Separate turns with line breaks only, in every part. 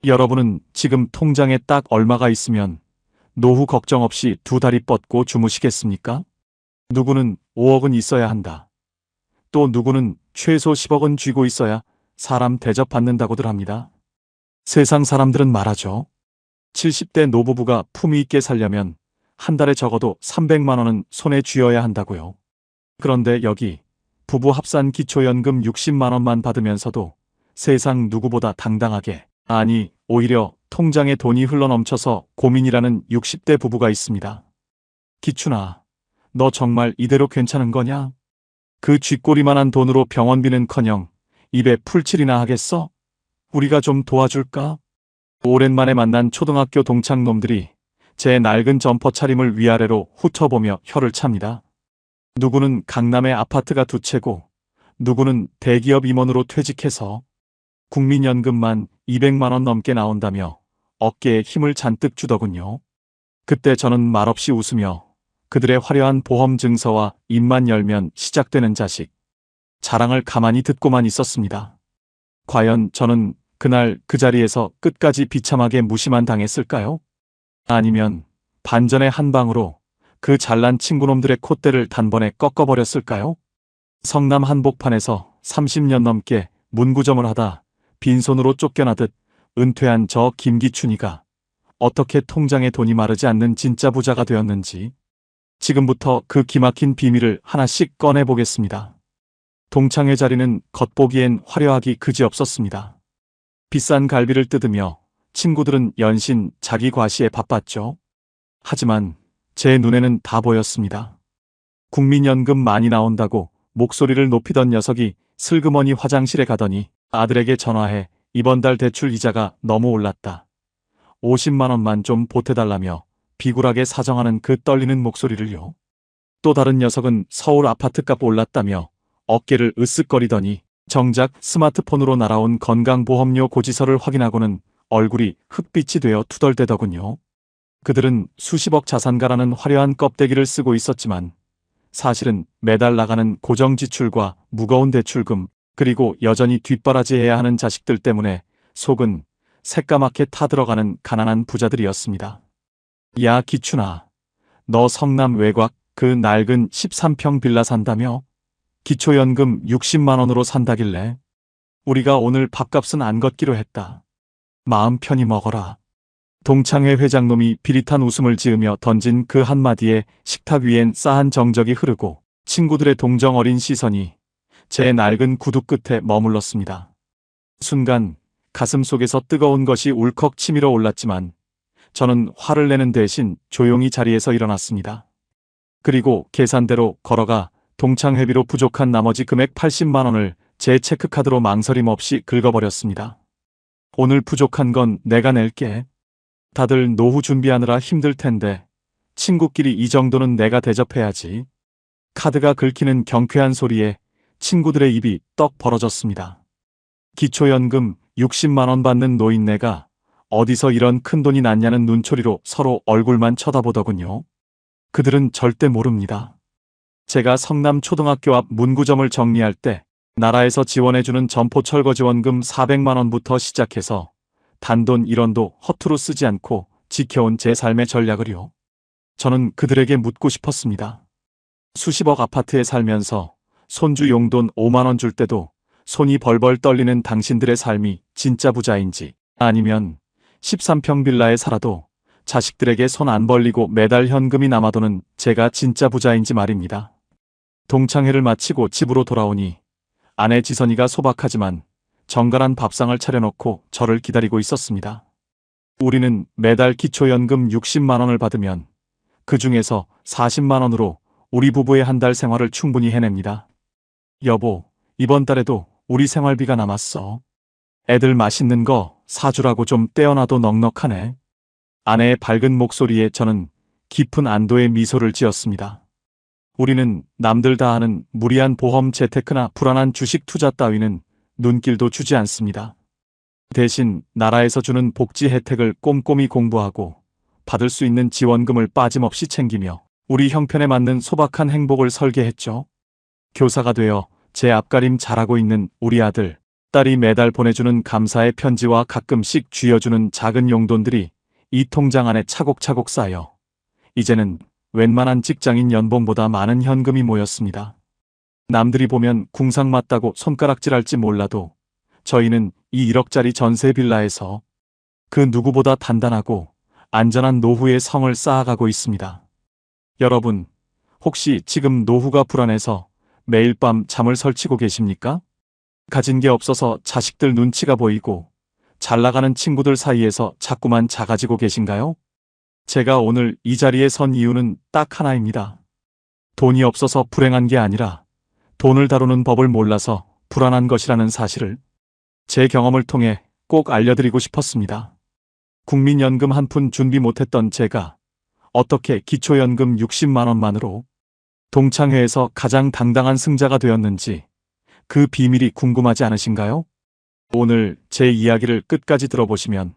여러분은 지금 통장에 딱 얼마가 있으면 노후 걱정 없이 두 다리 뻗고 주무시겠습니까? 누구는 5억은 있어야 한다. 또 누구는 최소 10억은 쥐고 있어야 사람 대접받는다고들 합니다. 세상 사람들은 말하죠. 70대 노부부가 품위 있게 살려면 한 달에 적어도 300만 원은 손에 쥐어야 한다고요. 그런데 여기 부부 합산 기초연금 60만 원만 받으면서도 세상 누구보다 당당하게, 아니 오히려 통장에 돈이 흘러넘쳐서 고민이라는 60대 부부가 있습니다. 기춘아, 너 정말 이대로 괜찮은 거냐? 그 쥐꼬리만한 돈으로 병원비는커녕 입에 풀칠이나 하겠어? 우리가 좀 도와줄까? 오랜만에 만난 초등학교 동창놈들이 제 낡은 점퍼 차림을 위아래로 훑어보며 혀를 찹니다. 누구는 강남의 아파트가 두 채고 누구는 대기업 임원으로 퇴직해서 국민연금만 200만 원 넘게 나온다며 어깨에 힘을 잔뜩 주더군요. 그때 저는 말없이 웃으며 그들의 화려한 보험 증서와 입만 열면 시작되는 자식 자랑을 가만히 듣고만 있었습니다. 과연 저는 그날 그 자리에서 끝까지 비참하게 무시만 당했을까요? 아니면 반전의 한 방으로 그 잘난 친구놈들의 콧대를 단번에 꺾어버렸을까요? 성남 한복판에서 30년 넘게 문구점을 하다 빈손으로 쫓겨나듯 은퇴한 저 김기춘이가 어떻게 통장에 돈이 마르지 않는 진짜 부자가 되었는지 지금부터 그 기막힌 비밀을 하나씩 꺼내보겠습니다. 동창회 자리는 겉보기엔 화려하기 그지없었습니다. 비싼 갈비를 뜯으며 친구들은 연신 자기 과시에 바빴죠. 하지만 제 눈에는 다 보였습니다. 국민연금 많이 나온다고 목소리를 높이던 녀석이 슬그머니 화장실에 가더니 아들에게 전화해 이번 달 대출 이자가 너무 올랐다. 50만 원만 좀 보태달라며 비굴하게 사정하는 그 떨리는 목소리를요. 또 다른 녀석은 서울 아파트값 올랐다며 어깨를 으쓱거리더니 정작 스마트폰으로 날아온 건강보험료 고지서를 확인하고는 얼굴이 흑빛이 되어 투덜대더군요. 그들은 수십억 자산가라는 화려한 껍데기를 쓰고 있었지만 사실은 매달 나가는 고정지출과 무거운 대출금 그리고 여전히 뒷바라지해야 하는 자식들 때문에 속은 새까맣게 타들어가는 가난한 부자들이었습니다. 야 기춘아, 너 성남 외곽 그 낡은 13평 빌라 산다며? 기초연금 60만 원으로 산다길래 우리가 오늘 밥값은 안 걷기로 했다. 마음 편히 먹어라. 동창회 회장놈이 비릿한 웃음을 지으며 던진 그 한마디에 식탁 위엔 싸한 정적이 흐르고 친구들의 동정 어린 시선이 제 낡은 구두 끝에 머물렀습니다. 순간 가슴 속에서 뜨거운 것이 울컥 치밀어 올랐지만 저는 화를 내는 대신 조용히 자리에서 일어났습니다. 그리고 계산대로 걸어가 동창회비로 부족한 나머지 금액 80만 원을 제 체크카드로 망설임 없이 긁어버렸습니다. 오늘 부족한 건 내가 낼게. 다들 노후 준비하느라 힘들 텐데 친구끼리 이 정도는 내가 대접해야지. 카드가 긁히는 경쾌한 소리에 친구들의 입이 떡 벌어졌습니다. 기초연금 60만 원 받는 노인네가 어디서 이런 큰돈이 났냐는 눈초리로 서로 얼굴만 쳐다보더군요. 그들은 절대 모릅니다. 제가 성남 초등학교 앞 문구점을 정리할 때 나라에서 지원해주는 점포철거지원금 400만 원부터 시작해서 단돈 1원도 허투루 쓰지 않고 지켜온 제 삶의 전략을요. 저는 그들에게 묻고 싶었습니다. 수십억 아파트에 살면서 손주 용돈 5만 원 줄 때도 손이 벌벌 떨리는 당신들의 삶이 진짜 부자인지, 아니면 13평 빌라에 살아도 자식들에게 손 안 벌리고 매달 현금이 남아도는 제가 진짜 부자인지 말입니다. 동창회를 마치고 집으로 돌아오니 아내 지선이가 소박하지만 정갈한 밥상을 차려놓고 저를 기다리고 있었습니다. 우리는 매달 기초연금 60만 원을 받으면 그 중에서 40만 원으로 우리 부부의 한 달 생활을 충분히 해냅니다. 여보, 이번 달에도 우리 생활비가 남았어. 애들 맛있는 거 사주라고 좀 떼어놔도 넉넉하네. 아내의 밝은 목소리에 저는 깊은 안도의 미소를 지었습니다. 우리는 남들 다 하는 무리한 보험 재테크나 불안한 주식 투자 따위는 눈길도 주지 않습니다. 대신 나라에서 주는 복지 혜택을 꼼꼼히 공부하고 받을 수 있는 지원금을 빠짐없이 챙기며 우리 형편에 맞는 소박한 행복을 설계했죠. 교사가 되어 제 앞가림 잘하고 있는 우리 아들, 딸이 매달 보내주는 감사의 편지와 가끔씩 쥐어주는 작은 용돈들이 이 통장 안에 차곡차곡 쌓여 이제는 웬만한 직장인 연봉보다 많은 현금이 모였습니다. 남들이 보면 궁상맞다고 손가락질할지 몰라도 저희는 이 1억짜리 전세 빌라에서 그 누구보다 단단하고 안전한 노후의 성을 쌓아가고 있습니다. 여러분, 혹시 지금 노후가 불안해서 매일 밤 잠을 설치고 계십니까? 가진 게 없어서 자식들 눈치가 보이고 잘 나가는 친구들 사이에서 자꾸만 작아지고 계신가요? 제가 오늘 이 자리에 선 이유는 딱 하나입니다. 돈이 없어서 불행한 게 아니라 돈을 다루는 법을 몰라서 불안한 것이라는 사실을 제 경험을 통해 꼭 알려드리고 싶었습니다. 국민연금 한 푼 준비 못했던 제가 어떻게 기초연금 60만 원만으로 동창회에서 가장 당당한 승자가 되었는지 그 비밀이 궁금하지 않으신가요? 오늘 제 이야기를 끝까지 들어보시면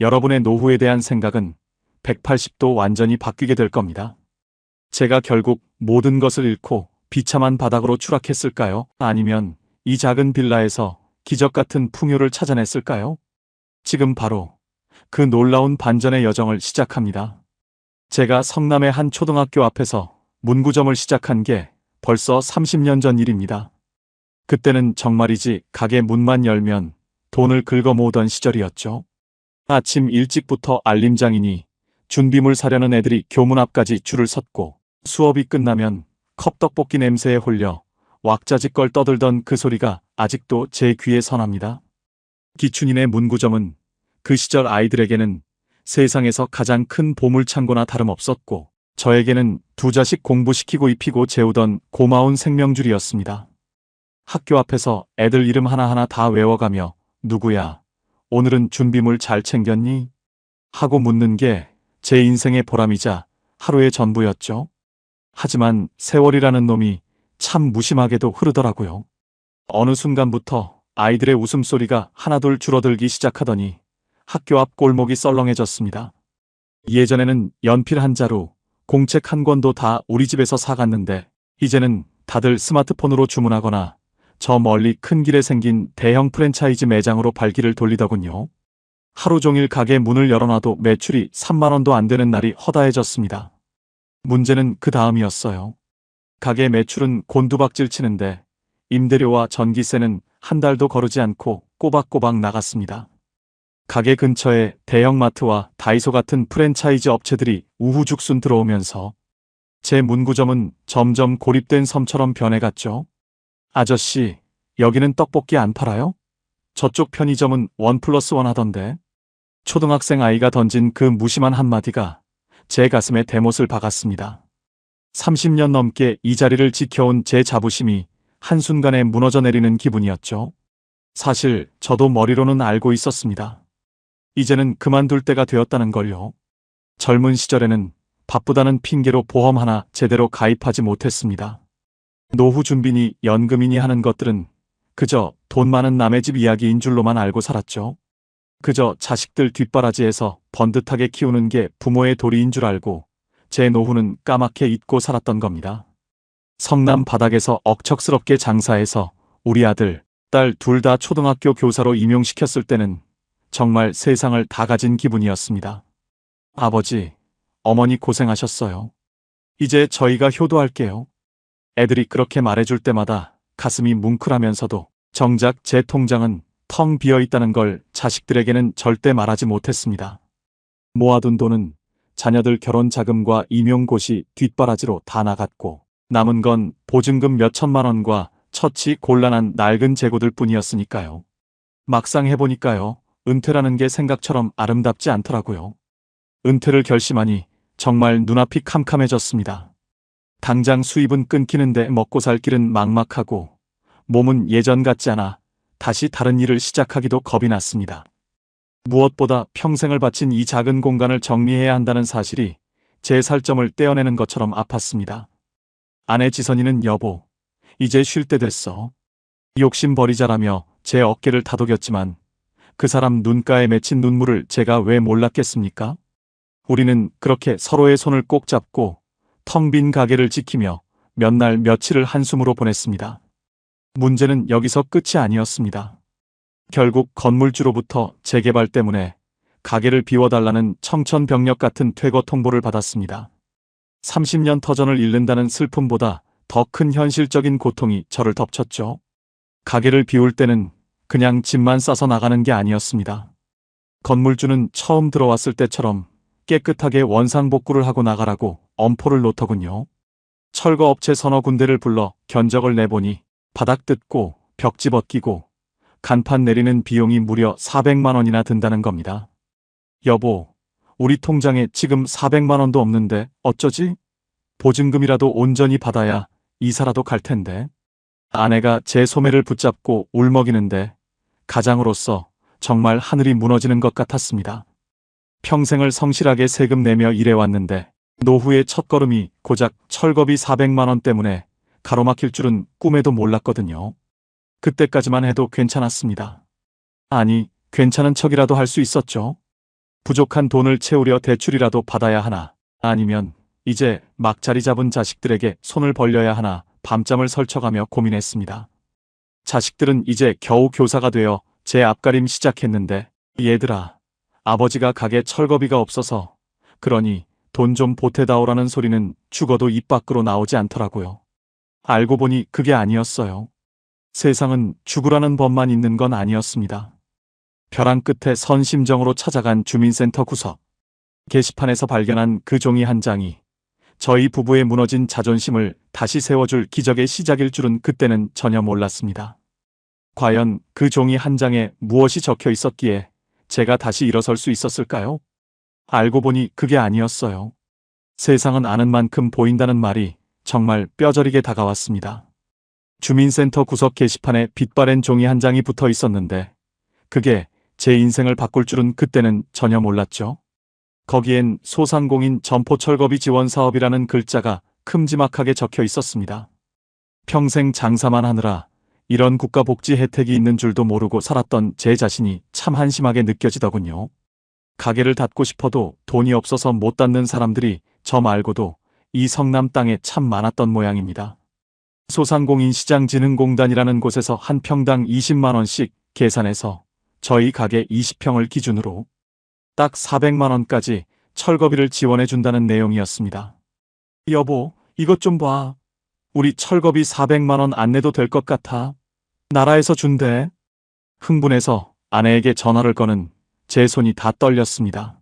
여러분의 노후에 대한 생각은 180도 완전히 바뀌게 될 겁니다. 제가 결국 모든 것을 잃고 비참한 바닥으로 추락했을까요? 아니면 이 작은 빌라에서 기적 같은 풍요를 찾아냈을까요? 지금 바로 그 놀라운 반전의 여정을 시작합니다. 제가 성남의 한 초등학교 앞에서 문구점을 시작한 게 벌써 30년 전 일입니다. 그때는 정말이지 가게 문만 열면 돈을 긁어 모으던 시절이었죠. 아침 일찍부터 알림장이니 준비물 사려는 애들이 교문 앞까지 줄을 섰고 수업이 끝나면 컵떡볶이 냄새에 홀려 왁자지껄 떠들던 그 소리가 아직도 제 귀에 선합니다. 기춘인의 문구점은 그 시절 아이들에게는 세상에서 가장 큰 보물창고나 다름없었고 저에게는 두 자식 공부시키고 입히고 재우던 고마운 생명줄이었습니다. 학교 앞에서 애들 이름 하나하나 다 외워가며 누구야, 오늘은 준비물 잘 챙겼니? 하고 묻는 게 제 인생의 보람이자 하루의 전부였죠. 하지만 세월이라는 놈이 참 무심하게도 흐르더라고요. 어느 순간부터 아이들의 웃음소리가 하나둘 줄어들기 시작하더니 학교 앞 골목이 썰렁해졌습니다. 예전에는 연필 한 자루, 공책 한 권도 다 우리 집에서 사갔는데 이제는 다들 스마트폰으로 주문하거나 저 멀리 큰 길에 생긴 대형 프랜차이즈 매장으로 발길을 돌리더군요. 하루 종일 가게 문을 열어놔도 매출이 3만 원도 안 되는 날이 허다해졌습니다. 문제는 그 다음이었어요. 가게 매출은 곤두박질 치는데 임대료와 전기세는 한 달도 거르지 않고 꼬박꼬박 나갔습니다. 가게 근처에 대형마트와 다이소 같은 프랜차이즈 업체들이 우후죽순 들어오면서 제 문구점은 점점 고립된 섬처럼 변해갔죠. 아저씨, 여기는 떡볶이 안 팔아요? 저쪽 편의점은 1+1 하던데. 초등학생 아이가 던진 그 무심한 한마디가 제 가슴에 대못을 박았습니다. 30년 넘게 이 자리를 지켜온 제 자부심이 한순간에 무너져 내리는 기분이었죠. 사실 저도 머리로는 알고 있었습니다. 이제는 그만둘 때가 되었다는 걸요. 젊은 시절에는 바쁘다는 핑계로 보험 하나 제대로 가입하지 못했습니다. 노후 준비니 연금이니 하는 것들은 그저 돈 많은 남의 집 이야기인 줄로만 알고 살았죠. 그저 자식들 뒷바라지에서 번듯하게 키우는 게 부모의 도리인 줄 알고 제 노후는 까맣게 잊고 살았던 겁니다. 성남 바닥에서 억척스럽게 장사해서 우리 아들, 딸 둘 다 초등학교 교사로 임용시켰을 때는 정말 세상을 다 가진 기분이었습니다. 아버지, 어머니 고생하셨어요. 이제 저희가 효도할게요. 애들이 그렇게 말해줄 때마다 가슴이 뭉클하면서도 정작 제 통장은 텅 비어 있다는 걸 자식들에게는 절대 말하지 못했습니다. 모아둔 돈은 자녀들 결혼 자금과 임용고시 뒷바라지로 다 나갔고 남은 건 보증금 몇 천만 원과 처치 곤란한 낡은 재고들 뿐이었으니까요. 막상 해보니까요. 은퇴라는 게 생각처럼 아름답지 않더라고요. 은퇴를 결심하니 정말 눈앞이 캄캄해졌습니다. 당장 수입은 끊기는데 먹고 살 길은 막막하고 몸은 예전 같지 않아 다시 다른 일을 시작하기도 겁이 났습니다. 무엇보다 평생을 바친 이 작은 공간을 정리해야 한다는 사실이 제 살점을 떼어내는 것처럼 아팠습니다. 아내 지선이는 여보, 이제 쉴 때 됐어. 욕심 버리자라며 제 어깨를 다독였지만 그 사람 눈가에 맺힌 눈물을 제가 왜 몰랐겠습니까? 우리는 그렇게 서로의 손을 꼭 잡고 텅 빈 가게를 지키며 몇 날 며칠을 한숨으로 보냈습니다. 문제는 여기서 끝이 아니었습니다. 결국 건물주로부터 재개발 때문에 가게를 비워달라는 청천벽력 같은 퇴거 통보를 받았습니다. 30년 터전을 잃는다는 슬픔보다 더 큰 현실적인 고통이 저를 덮쳤죠. 가게를 비울 때는 그냥 짐만 싸서 나가는 게 아니었습니다. 건물주는 처음 들어왔을 때처럼 깨끗하게 원상복구를 하고 나가라고 엄포를 놓더군요. 철거업체 서너 군데를 불러 견적을 내보니 바닥 뜯고 벽지 벗기고 간판 내리는 비용이 무려 400만 원이나 든다는 겁니다. 여보, 우리 통장에 지금 400만 원도 없는데 어쩌지? 보증금이라도 온전히 받아야 이사라도 갈 텐데. 아내가 제 소매를 붙잡고 울먹이는데 가장으로서 정말 하늘이 무너지는 것 같았습니다. 평생을 성실하게 세금 내며 일해왔는데 노후의 첫걸음이 고작 철거비 400만 원 때문에 가로막힐 줄은 꿈에도 몰랐거든요. 그때까지만 해도 괜찮았습니다. 아니, 괜찮은 척이라도 할 수 있었죠. 부족한 돈을 채우려 대출이라도 받아야 하나, 아니면 이제 막 자리 잡은 자식들에게 손을 벌려야 하나 밤잠을 설쳐가며 고민했습니다. 자식들은 이제 겨우 교사가 되어 제 앞가림 시작했는데, 얘들아, 아버지가 가게 철거비가 없어서 그러니 돈 좀 보태다오라는 소리는 죽어도 입 밖으로 나오지 않더라고요. 알고 보니 그게 아니었어요. 세상은 죽으라는 법만 있는 건 아니었습니다. 벼랑 끝에 선 심정으로 찾아간 주민센터 구석. 게시판에서 발견한 그 종이 한 장이 저희 부부의 무너진 자존심을 다시 세워줄 기적의 시작일 줄은 그때는 전혀 몰랐습니다. 과연 그 종이 한 장에 무엇이 적혀 있었기에 제가 다시 일어설 수 있었을까요? 알고 보니 그게 아니었어요. 세상은 아는 만큼 보인다는 말이 정말 뼈저리게 다가왔습니다. 주민센터 구석 게시판에 빛바랜 종이 한 장이 붙어 있었는데 그게 제 인생을 바꿀 줄은 그때는 전혀 몰랐죠. 거기엔 소상공인 점포철거비 지원 사업이라는 글자가 큼지막하게 적혀 있었습니다. 평생 장사만 하느라 이런 국가복지 혜택이 있는 줄도 모르고 살았던 제 자신이 참 한심하게 느껴지더군요. 가게를 닫고 싶어도 돈이 없어서 못 닫는 사람들이 저 말고도 이 성남 땅에 참 많았던 모양입니다. 소상공인시장진흥공단이라는 곳에서 한 평당 20만 원씩 계산해서 저희 가게 20평을 기준으로 딱 400만 원까지 철거비를 지원해 준다는 내용이었습니다. 여보, 이것 좀 봐. 우리 철거비 400만 원 안 내도 될 것 같아. 나라에서 준대. 흥분해서 아내에게 전화를 거는 제 손이 다 떨렸습니다.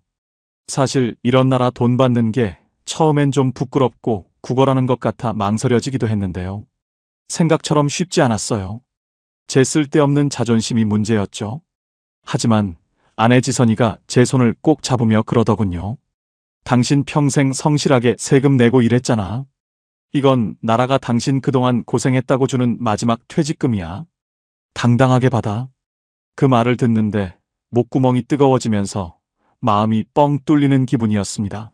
사실 이런 나라 돈 받는 게 처음엔 좀 부끄럽고 구걸하는 것 같아 망설여지기도 했는데요. 생각처럼 쉽지 않았어요. 제 쓸데없는 자존심이 문제였죠. 하지만 아내 지선이가 제 손을 꼭 잡으며 그러더군요. 당신 평생 성실하게 세금 내고 일했잖아. 이건 나라가 당신 그동안 고생했다고 주는 마지막 퇴직금이야. 당당하게 받아. 그 말을 듣는데 목구멍이 뜨거워지면서 마음이 뻥 뚫리는 기분이었습니다.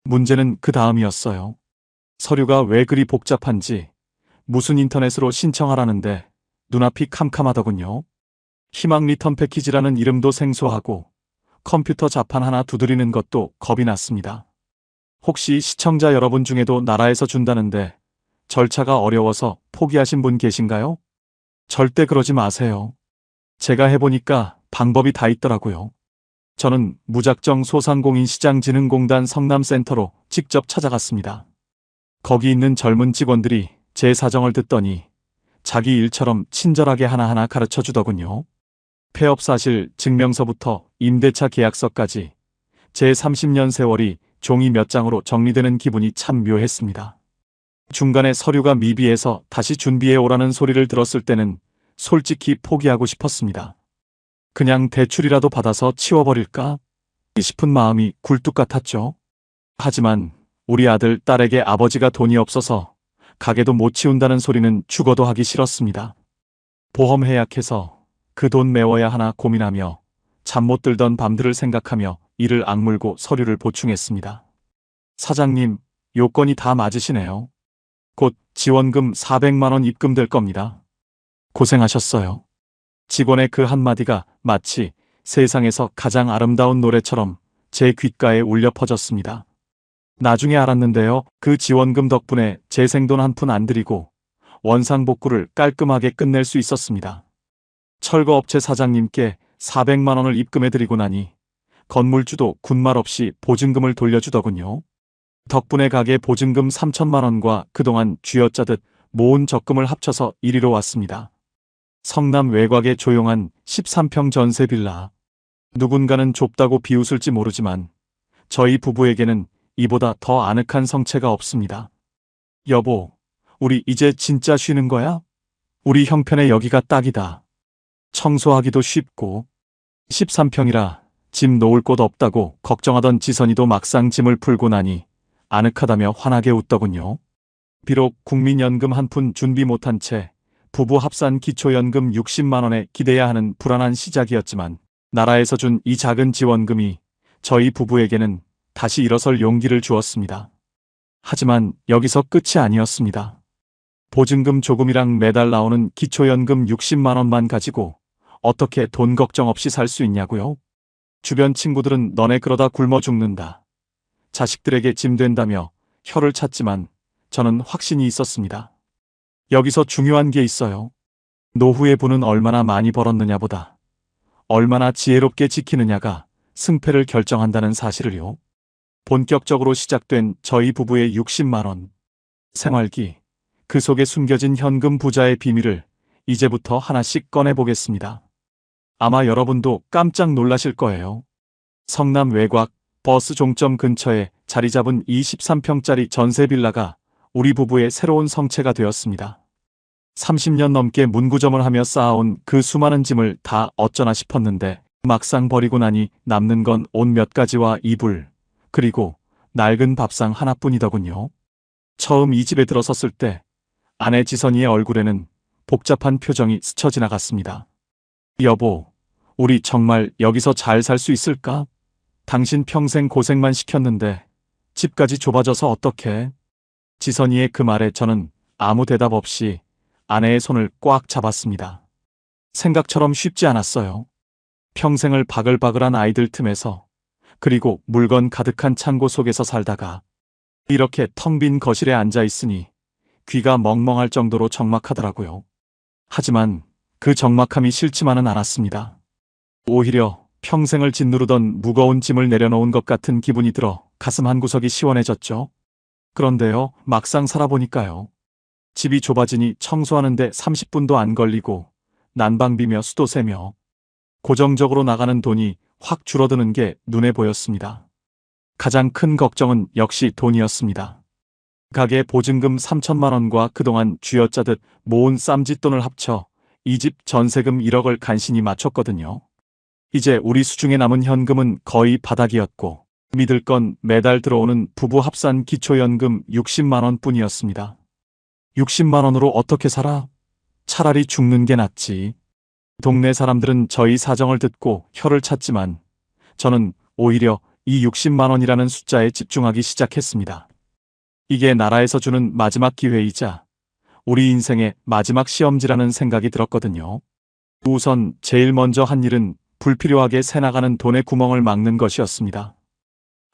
문제는 그 다음이었어요. 서류가 왜 그리 복잡한지 무슨 인터넷으로 신청하라는데 눈앞이 캄캄하더군요. 희망 리턴 패키지라는 이름도 생소하고 컴퓨터 자판 하나 두드리는 것도 겁이 났습니다. 혹시 시청자 여러분 중에도 나라에서 준다는데 절차가 어려워서 포기하신 분 계신가요? 절대 그러지 마세요. 제가 해보니까 방법이 다 있더라고요. 저는 무작정 소상공인시장진흥공단 성남센터로 직접 찾아갔습니다. 거기 있는 젊은 직원들이 제 사정을 듣더니 자기 일처럼 친절하게 하나하나 가르쳐 주더군요. 폐업사실 증명서부터 임대차 계약서까지 제 30년 세월이 종이 몇 장으로 정리되는 기분이 참 묘했습니다. 중간에 서류가 미비해서 다시 준비해 오라는 소리를 들었을 때는 솔직히 포기하고 싶었습니다. 그냥 대출이라도 받아서 치워버릴까 싶은 마음이 굴뚝 같았죠. 하지만 우리 아들, 딸에게 아버지가 돈이 없어서 가게도 못 치운다는 소리는 죽어도 하기 싫었습니다. 보험 해약해서 그 돈 메워야 하나 고민하며 잠 못 들던 밤들을 생각하며 이를 악물고 서류를 보충했습니다. 사장님, 요건이 다 맞으시네요. 곧 지원금 400만 원 입금될 겁니다. 고생하셨어요. 직원의 그 한마디가 마치 세상에서 가장 아름다운 노래처럼 제 귓가에 울려 퍼졌습니다. 나중에 알았는데요. 그 지원금 덕분에 제 생돈 한 푼 안 들이고 원상복구를 깔끔하게 끝낼 수 있었습니다. 철거업체 사장님께 400만 원을 입금해드리고 나니 건물주도 군말 없이 보증금을 돌려주더군요. 덕분에 가게 보증금 3천만 원과 그동안 쥐어짜듯 모은 적금을 합쳐서 이리로 왔습니다. 성남 외곽의 조용한 13평 전세 빌라. 누군가는 좁다고 비웃을지 모르지만 저희 부부에게는 이보다 더 아늑한 성채가 없습니다. 여보, 우리 이제 진짜 쉬는 거야? 우리 형편에 여기가 딱이다. 청소하기도 쉽고 13평이라 짐 놓을 곳 없다고 걱정하던 지선이도 막상 짐을 풀고 나니 아늑하다며 환하게 웃더군요. 비록 국민연금 한 푼 준비 못한 채 부부 합산 기초연금 60만 원에 기대야 하는 불안한 시작이었지만 나라에서 준 이 작은 지원금이 저희 부부에게는 다시 일어설 용기를 주었습니다. 하지만 여기서 끝이 아니었습니다. 보증금 조금이랑 매달 나오는 기초연금 60만 원만 가지고 어떻게 돈 걱정 없이 살 수 있냐고요? 주변 친구들은 너네 그러다 굶어 죽는다. 자식들에게 짐 된다며 혀를 찼지만 저는 확신이 있었습니다. 여기서 중요한 게 있어요. 노후의 부는 얼마나 많이 벌었느냐보다 얼마나 지혜롭게 지키느냐가 승패를 결정한다는 사실을요. 본격적으로 시작된 저희 부부의 60만 원. 생활기, 그 속에 숨겨진 현금 부자의 비밀을 이제부터 하나씩 꺼내보겠습니다. 아마 여러분도 깜짝 놀라실 거예요. 성남 외곽 버스 종점 근처에 자리 잡은 23평짜리 전세 빌라가 우리 부부의 새로운 성채가 되었습니다. 30년 넘게 문구점을 하며 쌓아온 그 수많은 짐을 다 어쩌나 싶었는데 막상 버리고 나니 남는 건 옷 몇 가지와 이불, 그리고 낡은 밥상 하나뿐이더군요. 처음 이 집에 들어섰을 때 아내 지선이의 얼굴에는 복잡한 표정이 스쳐 지나갔습니다. 여보, 우리 정말 여기서 잘 살 수 있을까? 당신 평생 고생만 시켰는데 집까지 좁아져서 어떡해? 지선이의 그 말에 저는 아무 대답 없이 아내의 손을 꽉 잡았습니다. 생각처럼 쉽지 않았어요. 평생을 바글바글한 아이들 틈에서, 그리고 물건 가득한 창고 속에서 살다가 이렇게 텅 빈 거실에 앉아 있으니 귀가 멍멍할 정도로 적막하더라고요. 하지만 그 적막함이 싫지만은 않았습니다. 오히려 평생을 짓누르던 무거운 짐을 내려놓은 것 같은 기분이 들어 가슴 한구석이 시원해졌죠. 그런데요, 막상 살아보니까요. 집이 좁아지니 청소하는데 30분도 안 걸리고 난방비며 수도세며 고정적으로 나가는 돈이 확 줄어드는 게 눈에 보였습니다. 가장 큰 걱정은 역시 돈이었습니다. 가게 보증금 3천만 원과 그동안 쥐어짜듯 모은 쌈짓돈을 합쳐 이 집 전세금 1억을 간신히 맞췄거든요. 이제 우리 수중에 남은 현금은 거의 바닥이었고 믿을 건 매달 들어오는 부부 합산 기초연금 60만 원 뿐이었습니다. 60만 원으로 어떻게 살아? 차라리 죽는 게 낫지. 동네 사람들은 저희 사정을 듣고 혀를 찼지만 저는 오히려 이 60만 원이라는 숫자에 집중하기 시작했습니다. 이게 나라에서 주는 마지막 기회이자 우리 인생의 마지막 시험지라는 생각이 들었거든요. 우선 제일 먼저 한 일은 불필요하게 새나가는 돈의 구멍을 막는 것이었습니다.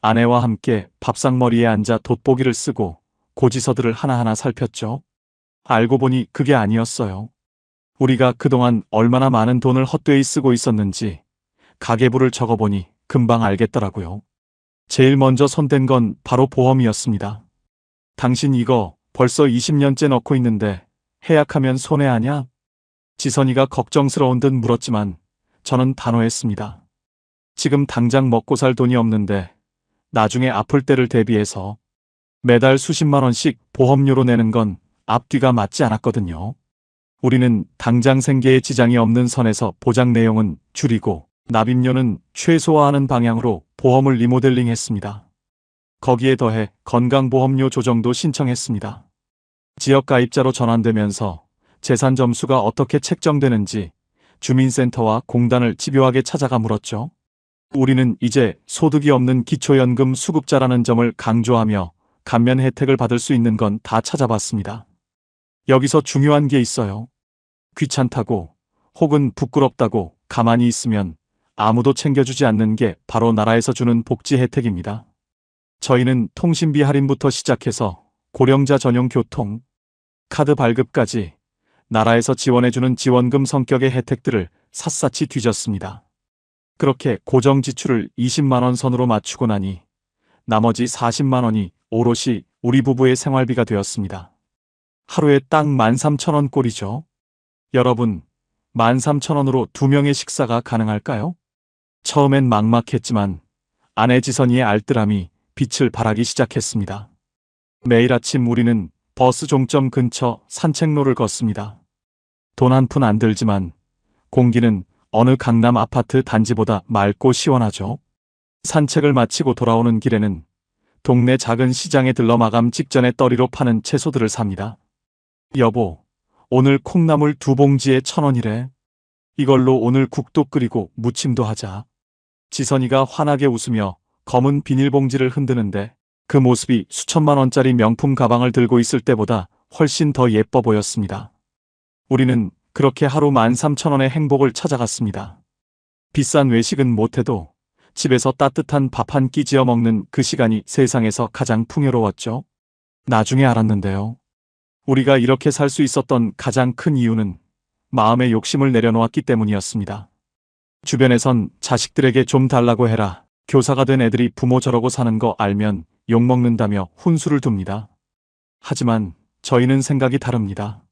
아내와 함께 밥상머리에 앉아 돋보기를 쓰고 고지서들을 하나하나 살폈죠. 알고 보니 그게 아니었어요. 우리가 그동안 얼마나 많은 돈을 헛되이 쓰고 있었는지 가계부를 적어보니 금방 알겠더라고요. 제일 먼저 손댄 건 바로 보험이었습니다. 당신 이거 벌써 20년째 넣고 있는데 해약하면 손해아냐? 지선이가 걱정스러운 듯 물었지만 저는 단호했습니다. 지금 당장 먹고 살 돈이 없는데 나중에 아플 때를 대비해서 매달 수십만 원씩 보험료로 내는 건 앞뒤가 맞지 않았거든요. 우리는 당장 생계에 지장이 없는 선에서 보장 내용은 줄이고 납입료는 최소화하는 방향으로 보험을 리모델링했습니다. 거기에 더해 건강보험료 조정도 신청했습니다. 지역가입자로 전환되면서 재산 점수가 어떻게 책정되는지 주민센터와 공단을 집요하게 찾아가 물었죠. 우리는 이제 소득이 없는 기초연금 수급자라는 점을 강조하며 감면 혜택을 받을 수 있는 건 다 찾아봤습니다. 여기서 중요한 게 있어요. 귀찮다고 혹은 부끄럽다고 가만히 있으면 아무도 챙겨주지 않는 게 바로 나라에서 주는 복지 혜택입니다. 저희는 통신비 할인부터 시작해서 고령자 전용 교통, 카드 발급까지 나라에서 지원해주는 지원금 성격의 혜택들을 샅샅이 뒤졌습니다. 그렇게 고정 지출을 20만 원 선으로 맞추고 나니 나머지 40만 원이 오롯이 우리 부부의 생활비가 되었습니다. 하루에 딱 13,000원 꼴이죠. 여러분, 13,000원으로 2명의 식사가 가능할까요? 처음엔 막막했지만 아내 지선이의 알뜰함이 빛을 발하기 시작했습니다. 매일 아침 우리는 버스 종점 근처 산책로를 걷습니다. 돈 한 푼 안 들지만 공기는 어느 강남 아파트 단지보다 맑고 시원하죠. 산책을 마치고 돌아오는 길에는 동네 작은 시장에 들러 마감 직전에 떨이로 파는 채소들을 삽니다. 여보, 오늘 콩나물 2봉지에 1,000원이래. 이걸로 오늘 국도 끓이고 무침도 하자. 지선이가 환하게 웃으며 검은 비닐봉지를 흔드는데 그 모습이 수천만 원짜리 명품 가방을 들고 있을 때보다 훨씬 더 예뻐 보였습니다. 우리는 그렇게 하루 13,000원의 행복을 찾아갔습니다. 비싼 외식은 못해도 집에서 따뜻한 밥 한 끼 지어 먹는 그 시간이 세상에서 가장 풍요로웠죠. 나중에 알았는데요. 우리가 이렇게 살 수 있었던 가장 큰 이유는 마음의 욕심을 내려놓았기 때문이었습니다. 주변에선 자식들에게 좀 달라고 해라. 교사가 된 애들이 부모 저러고 사는 거 알면 욕먹는다며 훈수를 둡니다. 하지만 저희는 생각이 다릅니다.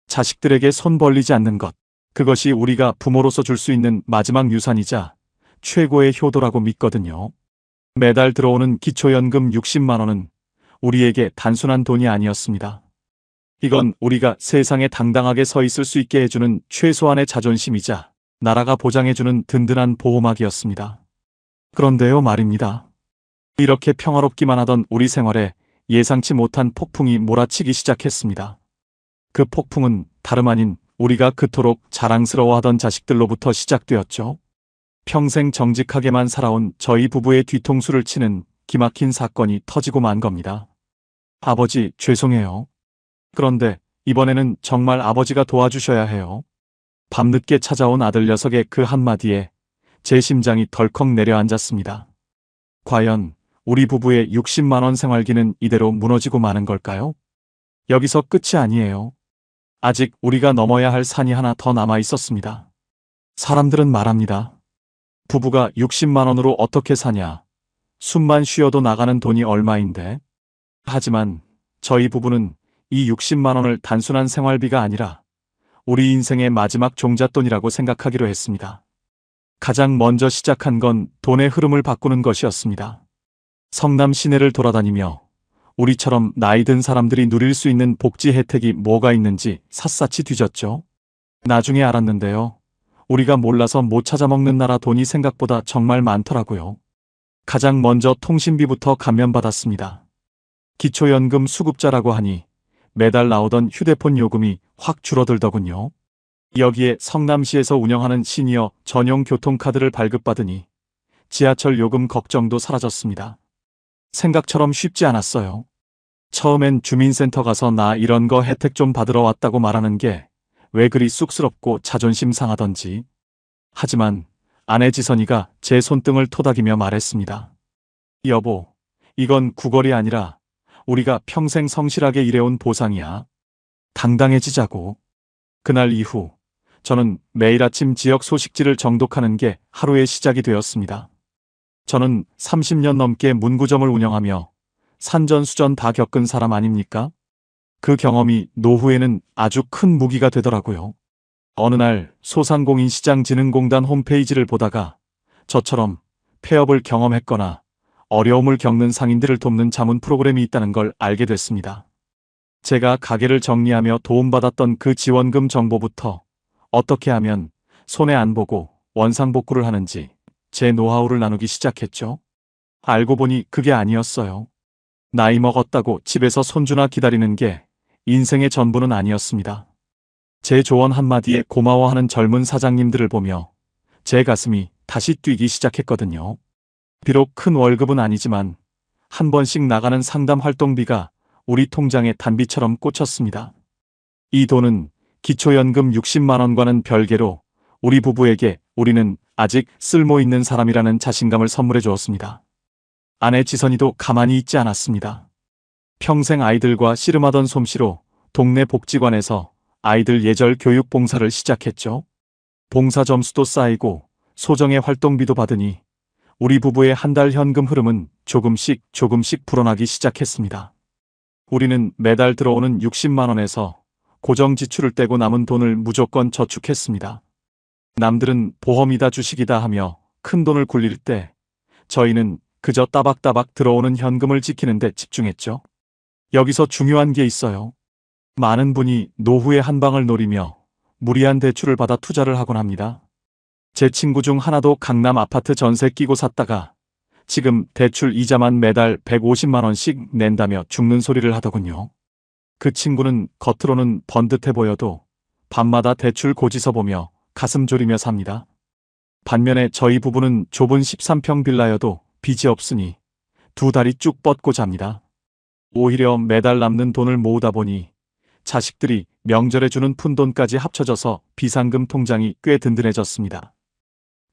자식들에게 손 벌리지 않는 것, 그것이 우리가 부모로서 줄 수 있는 마지막 유산이자 최고의 효도라고 믿거든요. 매달 들어오는 기초연금 60만 원은 우리에게 단순한 돈이 아니었습니다. 이건 우리가 세상에 당당하게 서 있을 수 있게 해주는 최소한의 자존심이자 나라가 보장해주는 든든한 보호막이었습니다. 그런데요 말입니다. 이렇게 평화롭기만 하던 우리 생활에 예상치 못한 폭풍이 몰아치기 시작했습니다. 그 폭풍은 다름 아닌 우리가 그토록 자랑스러워하던 자식들로부터 시작되었죠. 평생 정직하게만 살아온 저희 부부의 뒤통수를 치는 기막힌 사건이 터지고 만 겁니다. 아버지, 죄송해요. 그런데 이번에는 정말 아버지가 도와주셔야 해요. 밤늦게 찾아온 아들 녀석의 그 한마디에 제 심장이 덜컥 내려앉았습니다. 과연 우리 부부의 60만 원 생활기는 이대로 무너지고 마는 걸까요? 여기서 끝이 아니에요. 아직 우리가 넘어야 할 산이 하나 더 남아 있었습니다. 사람들은 말합니다. 부부가 60만 원으로 어떻게 사냐. 숨만 쉬어도 나가는 돈이 얼마인데. 하지만 저희 부부는 이 60만 원을 단순한 생활비가 아니라 우리 인생의 마지막 종잣돈이라고 생각하기로 했습니다. 가장 먼저 시작한 건 돈의 흐름을 바꾸는 것이었습니다. 성남 시내를 돌아다니며 우리처럼 나이 든 사람들이 누릴 수 있는 복지 혜택이 뭐가 있는지 샅샅이 뒤졌죠. 나중에 알았는데요. 우리가 몰라서 못 찾아먹는 나라 돈이 생각보다 정말 많더라고요. 가장 먼저 통신비부터 감면받았습니다. 기초연금 수급자라고 하니 매달 나오던 휴대폰 요금이 확 줄어들더군요. 여기에 성남시에서 운영하는 시니어 전용 교통카드를 발급받으니 지하철 요금 걱정도 사라졌습니다. 생각처럼 쉽지 않았어요. 처음엔 주민센터 가서 나 이런 거 혜택 좀 받으러 왔다고 말하는 게 왜 그리 쑥스럽고 자존심 상하던지. 하지만 아내 지선이가 제 손등을 토닥이며 말했습니다. 여보, 이건 구걸이 아니라 우리가 평생 성실하게 일해온 보상이야. 당당해지자고. 그날 이후 저는 매일 아침 지역 소식지를 정독하는 게 하루의 시작이 되었습니다. 저는 30년 넘게 문구점을 운영하며 산전수전 다 겪은 사람 아닙니까? 그 경험이 노후에는 아주 큰 무기가 되더라고요. 어느 날 소상공인시장진흥공단 홈페이지를 보다가 저처럼 폐업을 경험했거나 어려움을 겪는 상인들을 돕는 자문 프로그램이 있다는 걸 알게 됐습니다. 제가 가게를 정리하며 도움받았던 그 지원금 정보부터 어떻게 하면 손해 안 보고 원상복구를 하는지 제 노하우를 나누기 시작했죠. 알고 보니 그게 아니었어요. 나이 먹었다고 집에서 손주나 기다리는 게 인생의 전부는 아니었습니다. 제 조언 한마디에 고마워하는 젊은 사장님들을 보며 제 가슴이 다시 뛰기 시작했거든요. 비록 큰 월급은 아니지만 한 번씩 나가는 상담 활동비가 우리 통장에 단비처럼 꽂혔습니다. 이 돈은 기초연금 60만 원과는 별개로 우리 부부에게 우리는 아직 쓸모 있는 사람이라는 자신감을 선물해 주었습니다. 아내 지선이도 가만히 있지 않았습니다. 평생 아이들과 씨름하던 솜씨로 동네 복지관에서 아이들 예절 교육 봉사를 시작했죠. 봉사 점수도 쌓이고 소정의 활동비도 받으니 우리 부부의 한 달 현금 흐름은 조금씩 불어나기 시작했습니다. 우리는 매달 들어오는 60만 원에서 고정 지출을 떼고 남은 돈을 무조건 저축했습니다. 남들은 보험이다 주식이다 하며 큰 돈을 굴릴 때 저희는 그저 따박따박 들어오는 현금을 지키는 데 집중했죠. 여기서 중요한 게 있어요. 많은 분이 노후의 한방을 노리며 무리한 대출을 받아 투자를 하곤 합니다. 제 친구 중 하나도 강남 아파트 전세 끼고 샀다가 지금 대출 이자만 매달 150만 원씩 낸다며 죽는 소리를 하더군요. 그 친구는 겉으로는 번듯해 보여도 밤마다 대출 고지서 보며 가슴 졸이며 삽니다. 반면에 저희 부부는 좁은 13평 빌라여도 빚이 없으니 두 다리 쭉 뻗고 잡니다. 오히려 매달 남는 돈을 모으다 보니 자식들이 명절에 주는 푼돈까지 합쳐져서 비상금 통장이 꽤 든든해졌습니다.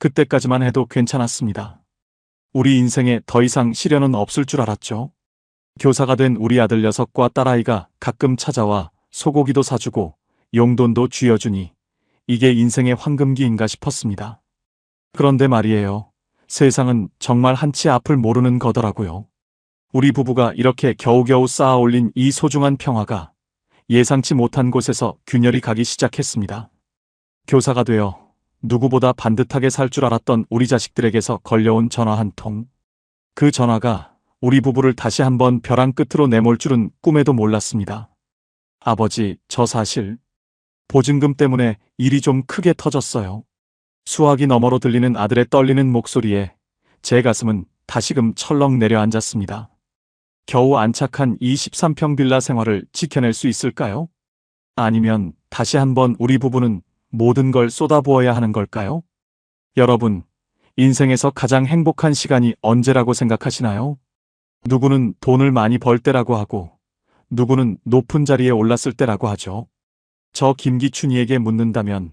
그때까지만 해도 괜찮았습니다. 우리 인생에 더 이상 시련은 없을 줄 알았죠. 교사가 된 우리 아들 6과 딸아이가 가끔 찾아와 소고기도 사주고 용돈도 쥐어주니 이게 인생의 황금기인가 싶었습니다. 그런데 말이에요. 세상은 정말 한치 앞을 모르는 거더라고요. 우리 부부가 이렇게 겨우겨우 쌓아 올린 이 소중한 평화가 예상치 못한 곳에서 균열이 가기 시작했습니다. 교사가 되어 누구보다 반듯하게 살 줄 알았던 우리 자식들에게서 걸려온 전화 한 통. 그 전화가 우리 부부를 다시 한번 벼랑 끝으로 내몰 줄은 꿈에도 몰랐습니다. 아버지, 저 사실 보증금 때문에 일이 좀 크게 터졌어요. 수화기 너머로 들리는 아들의 떨리는 목소리에 제 가슴은 다시금 철렁 내려앉았습니다. 겨우 안착한 이 13평 빌라 생활을 지켜낼 수 있을까요? 아니면 다시 한번 우리 부부는 모든 걸 쏟아부어야 하는 걸까요? 여러분, 인생에서 가장 행복한 시간이 언제라고 생각하시나요? 누구는 돈을 많이 벌 때라고 하고 누구는 높은 자리에 올랐을 때라고 하죠. 저 김기춘이에게 묻는다면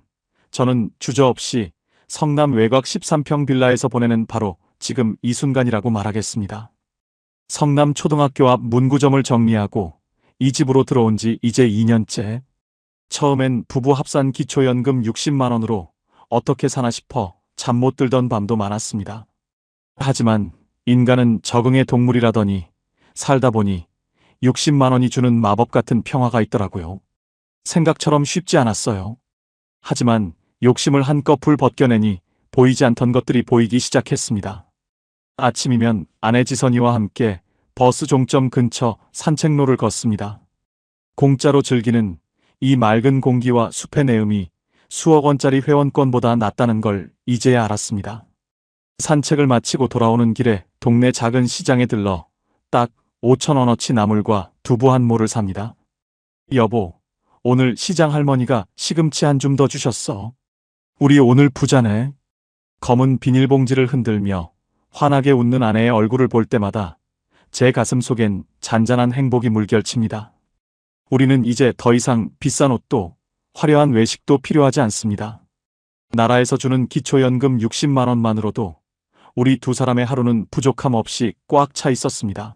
저는 주저없이 성남 외곽 13평 빌라에서 보내는 바로 지금 이 순간이라고 말하겠습니다. 성남 초등학교 앞 문구점을 정리하고 이 집으로 들어온 지 이제 2년째. 처음엔 부부 합산 기초연금 60만 원으로 어떻게 사나 싶어 잠 못 들던 밤도 많았습니다. 하지만 인간은 적응의 동물이라더니 살다 보니 60만 원이 주는 마법 같은 평화가 있더라고요. 생각처럼 쉽지 않았어요. 하지만 욕심을 한꺼풀 벗겨내니 보이지 않던 것들이 보이기 시작했습니다. 아침이면 아내 지선이와 함께 버스 종점 근처 산책로를 걷습니다. 공짜로 즐기는 이 맑은 공기와 숲의 내음이 수억 원짜리 회원권보다 낫다는 걸 이제야 알았습니다. 산책을 마치고 돌아오는 길에 동네 작은 시장에 들러 딱 5,000원어치 나물과 두부 한 모를 삽니다. 여보, 오늘 시장 할머니가 시금치 한 줌 더 주셨어. 우리 오늘 부자네. 검은 비닐봉지를 흔들며 환하게 웃는 아내의 얼굴을 볼 때마다 제 가슴 속엔 잔잔한 행복이 물결칩니다. 우리는 이제 더 이상 비싼 옷도 화려한 외식도 필요하지 않습니다. 나라에서 주는 기초연금 60만 원만으로도 우리 두 사람의 하루는 부족함 없이 꽉 차 있었습니다.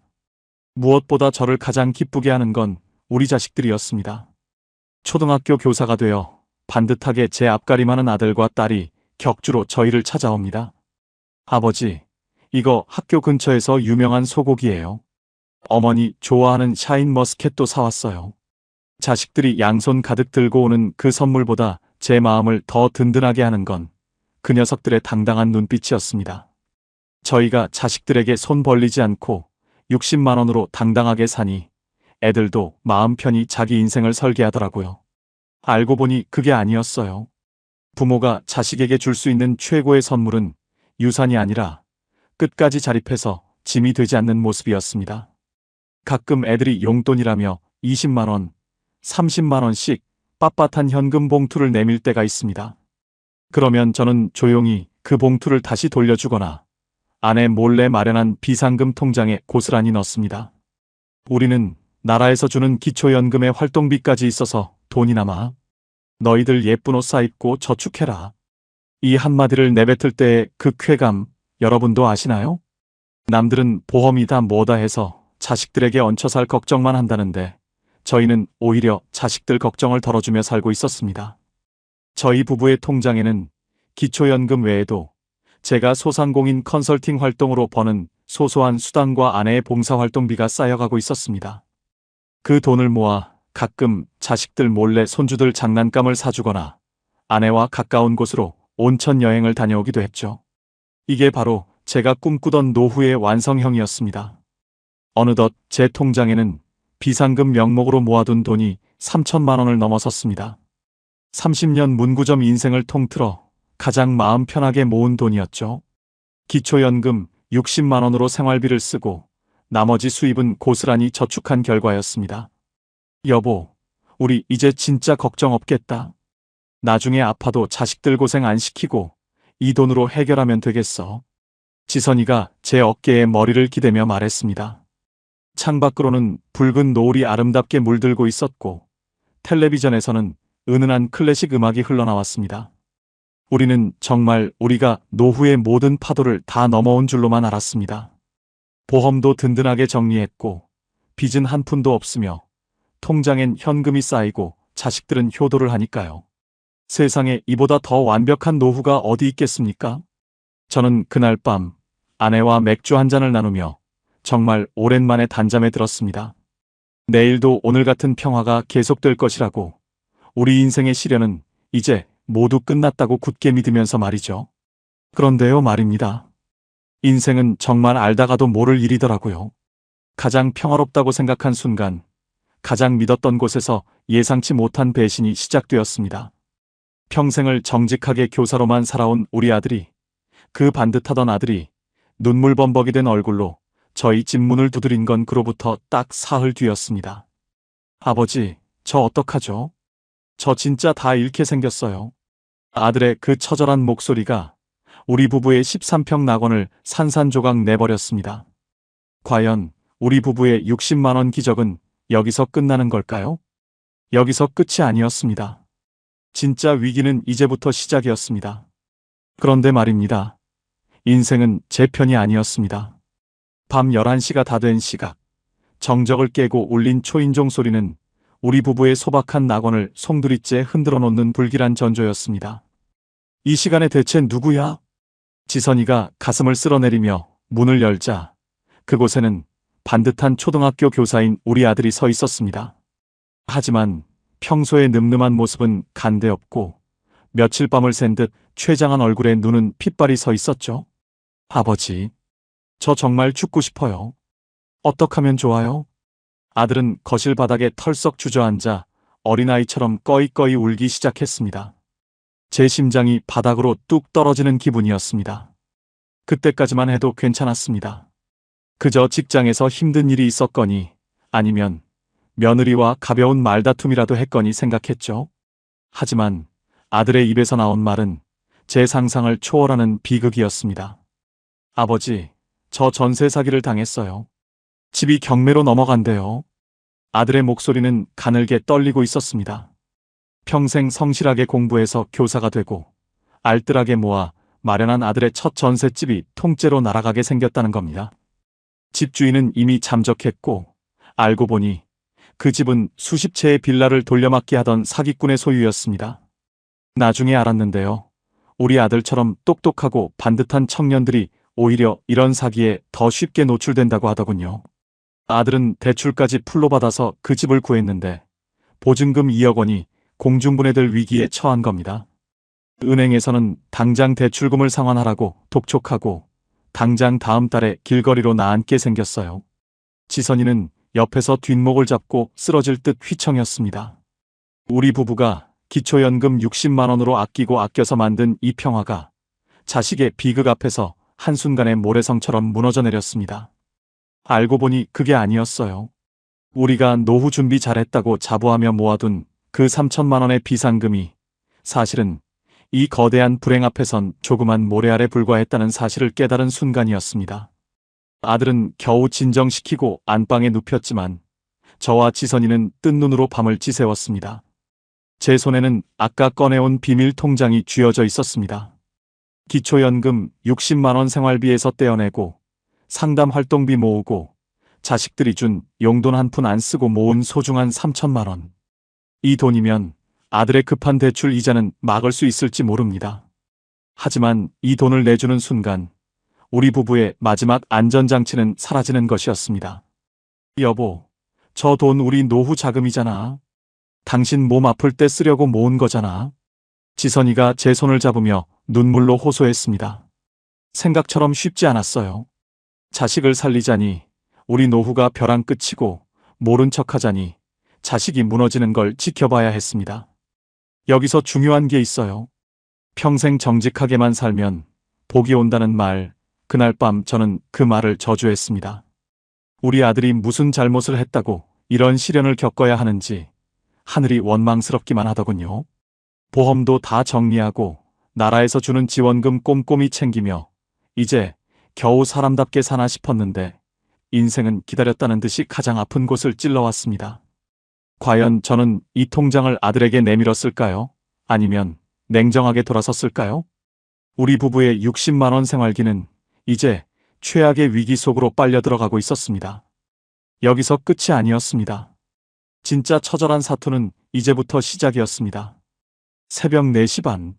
무엇보다 저를 가장 기쁘게 하는 건 우리 자식들이었습니다. 초등학교 교사가 되어 반듯하게 제 앞가림하는 아들과 딸이 격주로 저희를 찾아옵니다. 아버지, 이거 학교 근처에서 유명한 소고기예요. 어머니 좋아하는 샤인머스켓도 사왔어요. 자식들이 양손 가득 들고 오는 그 선물보다 제 마음을 더 든든하게 하는 건 그 녀석들의 당당한 눈빛이었습니다. 저희가 자식들에게 손 벌리지 않고 60만 원으로 당당하게 사니 애들도 마음 편히 자기 인생을 설계하더라고요. 알고 보니 그게 아니었어요. 부모가 자식에게 줄 수 있는 최고의 선물은 유산이 아니라 끝까지 자립해서 짐이 되지 않는 모습이었습니다. 가끔 애들이 용돈이라며 20만 원, 30만 원씩 빳빳한 현금 봉투를 내밀 때가 있습니다. 그러면 저는 조용히 그 봉투를 다시 돌려주거나 아내 몰래 마련한 비상금 통장에 고스란히 넣습니다. 우리는 나라에서 주는 기초연금의 활동비까지 있어서 돈이 남아. 너희들 예쁜 옷 사입고 저축해라. 이 한마디를 내뱉을 때의 그 쾌감, 여러분도 아시나요? 남들은 보험이다 뭐다 해서 자식들에게 얹혀 살 걱정만 한다는데 저희는 오히려 자식들 걱정을 덜어주며 살고 있었습니다. 저희 부부의 통장에는 기초연금 외에도 제가 소상공인 컨설팅 활동으로 버는 소소한 수당과 아내의 봉사활동비가 쌓여가고 있었습니다. 그 돈을 모아 가끔 자식들 몰래 손주들 장난감을 사주거나 아내와 가까운 곳으로 온천 여행을 다녀오기도 했죠. 이게 바로 제가 꿈꾸던 노후의 완성형이었습니다. 어느덧 제 통장에는 비상금 명목으로 모아둔 돈이 3천만 원을 넘어섰습니다. 30년 문구점 인생을 통틀어 가장 마음 편하게 모은 돈이었죠. 기초연금 60만 원으로 생활비를 쓰고 나머지 수입은 고스란히 저축한 결과였습니다. 여보, 우리 이제 진짜 걱정 없겠다. 나중에 아파도 자식들 고생 안 시키고 이 돈으로 해결하면 되겠어. 지선이가 제 어깨에 머리를 기대며 말했습니다. 창밖으로는 붉은 노을이 아름답게 물들고 있었고 텔레비전에서는 은은한 클래식 음악이 흘러나왔습니다. 우리는 정말 우리가 노후의 모든 파도를 다 넘어온 줄로만 알았습니다. 보험도 든든하게 정리했고 빚은 한 푼도 없으며 통장엔 현금이 쌓이고 자식들은 효도를 하니까요. 세상에 이보다 더 완벽한 노후가 어디 있겠습니까? 저는 그날 밤 아내와 맥주 한 잔을 나누며 정말 오랜만에 단잠에 들었습니다. 내일도 오늘 같은 평화가 계속될 것이라고, 우리 인생의 시련은 이제 모두 끝났다고 굳게 믿으면서 말이죠. 그런데요 말입니다. 인생은 정말 알다가도 모를 일이더라고요. 가장 평화롭다고 생각한 순간, 가장 믿었던 곳에서 예상치 못한 배신이 시작되었습니다. 평생을 정직하게 교사로만 살아온 우리 아들이, 그 반듯하던 아들이 눈물 범벅이 된 얼굴로 저희 집 문을 두드린 건 그로부터 딱 사흘 뒤였습니다. 아버지, 저 어떡하죠? 저 진짜 다 잃게 생겼어요. 아들의 그 처절한 목소리가 우리 부부의 13평 낙원을 산산조각 내버렸습니다. 과연 우리 부부의 60만 원 기적은 여기서 끝나는 걸까요? 여기서 끝이 아니었습니다. 진짜 위기는 이제부터 시작이었습니다. 그런데 말입니다. 인생은 제 편이 아니었습니다. 밤 11시가 다 된 시각, 정적을 깨고 울린 초인종 소리는 우리 부부의 소박한 낙원을 송두리째 흔들어 놓는 불길한 전조였습니다. 이 시간에 대체 누구야? 지선이가 가슴을 쓸어내리며 문을 열자 그곳에는 반듯한 초등학교 교사인 우리 아들이 서 있었습니다. 하지만 평소의 늠름한 모습은 간데없고 며칠 밤을 샌 듯 췌장한 얼굴에 눈은 핏발이 서 있었죠. 아버지, 저 정말 죽고 싶어요. 어떡하면 좋아요? 아들은 거실 바닥에 털썩 주저앉아 어린아이처럼 꺼이꺼이 울기 시작했습니다. 제 심장이 바닥으로 뚝 떨어지는 기분이었습니다. 그때까지만 해도 괜찮았습니다. 그저 직장에서 힘든 일이 있었거니 아니면 며느리와 가벼운 말다툼이라도 했거니 생각했죠. 하지만 아들의 입에서 나온 말은 제 상상을 초월하는 비극이었습니다. 아버지, 저 전세 사기를 당했어요. 집이 경매로 넘어간대요. 아들의 목소리는 가늘게 떨리고 있었습니다. 평생 성실하게 공부해서 교사가 되고 알뜰하게 모아 마련한 아들의 첫 전셋집이 통째로 날아가게 생겼다는 겁니다. 집주인은 이미 잠적했고 알고 보니 그 집은 수십 채의 빌라를 돌려막기 하던 사기꾼의 소유였습니다. 나중에 알았는데요. 우리 아들처럼 똑똑하고 반듯한 청년들이 오히려 이런 사기에 더 쉽게 노출된다고 하더군요. 아들은 대출까지 풀로 받아서 그 집을 구했는데 보증금 2억 원이 공중분해될 위기에 처한 겁니다. 은행에서는 당장 대출금을 상환하라고 독촉하고 당장 다음 달에 길거리로 나앉게 생겼어요. 지선이는 옆에서 뒷목을 잡고 쓰러질 듯 휘청였습니다. 우리 부부가 기초연금 60만 원으로 아끼고 아껴서 만든 이 평화가 자식의 비극 앞에서 한순간에 모래성처럼 무너져 내렸습니다. 알고 보니 그게 아니었어요. 우리가 노후 준비 잘했다고 자부하며 모아둔 그 3천만 원의 비상금이 사실은 이 거대한 불행 앞에선 조그만 모래알에 불과했다는 사실을 깨달은 순간이었습니다. 아들은 겨우 진정시키고 안방에 눕혔지만 저와 지선이는 뜬 눈으로 밤을 지새웠습니다. 제 손에는 아까 꺼내온 비밀 통장이 쥐어져 있었습니다. 기초연금 60만 원 생활비에서 떼어내고 상담 활동비 모으고 자식들이 준 용돈 한 푼 안 쓰고 모은 소중한 3천만 원. 이 돈이면 아들의 급한 대출 이자는 막을 수 있을지 모릅니다. 하지만 이 돈을 내주는 순간 우리 부부의 마지막 안전장치는 사라지는 것이었습니다. 여보, 저 돈 우리 노후 자금이잖아. 당신 몸 아플 때 쓰려고 모은 거잖아. 지선이가 제 손을 잡으며 눈물로 호소했습니다. 생각처럼 쉽지 않았어요. 자식을 살리자니 우리 노후가 벼랑 끝이고 모른 척하자니 자식이 무너지는 걸 지켜봐야 했습니다. 여기서 중요한 게 있어요. 평생 정직하게만 살면 복이 온다는 말, 그날 밤 저는 그 말을 저주했습니다. 우리 아들이 무슨 잘못을 했다고 이런 시련을 겪어야 하는지 하늘이 원망스럽기만 하더군요. 보험도 다 정리하고 나라에서 주는 지원금 꼼꼼히 챙기며 이제 겨우 사람답게 사나 싶었는데 인생은 기다렸다는 듯이 가장 아픈 곳을 찔러왔습니다. 과연 저는 이 통장을 아들에게 내밀었을까요? 아니면 냉정하게 돌아섰을까요? 우리 부부의 60만 원 생활기는 이제 최악의 위기 속으로 빨려 들어가고 있었습니다. 여기서 끝이 아니었습니다. 진짜 처절한 사투는 이제부터 시작이었습니다. 새벽 4시 반.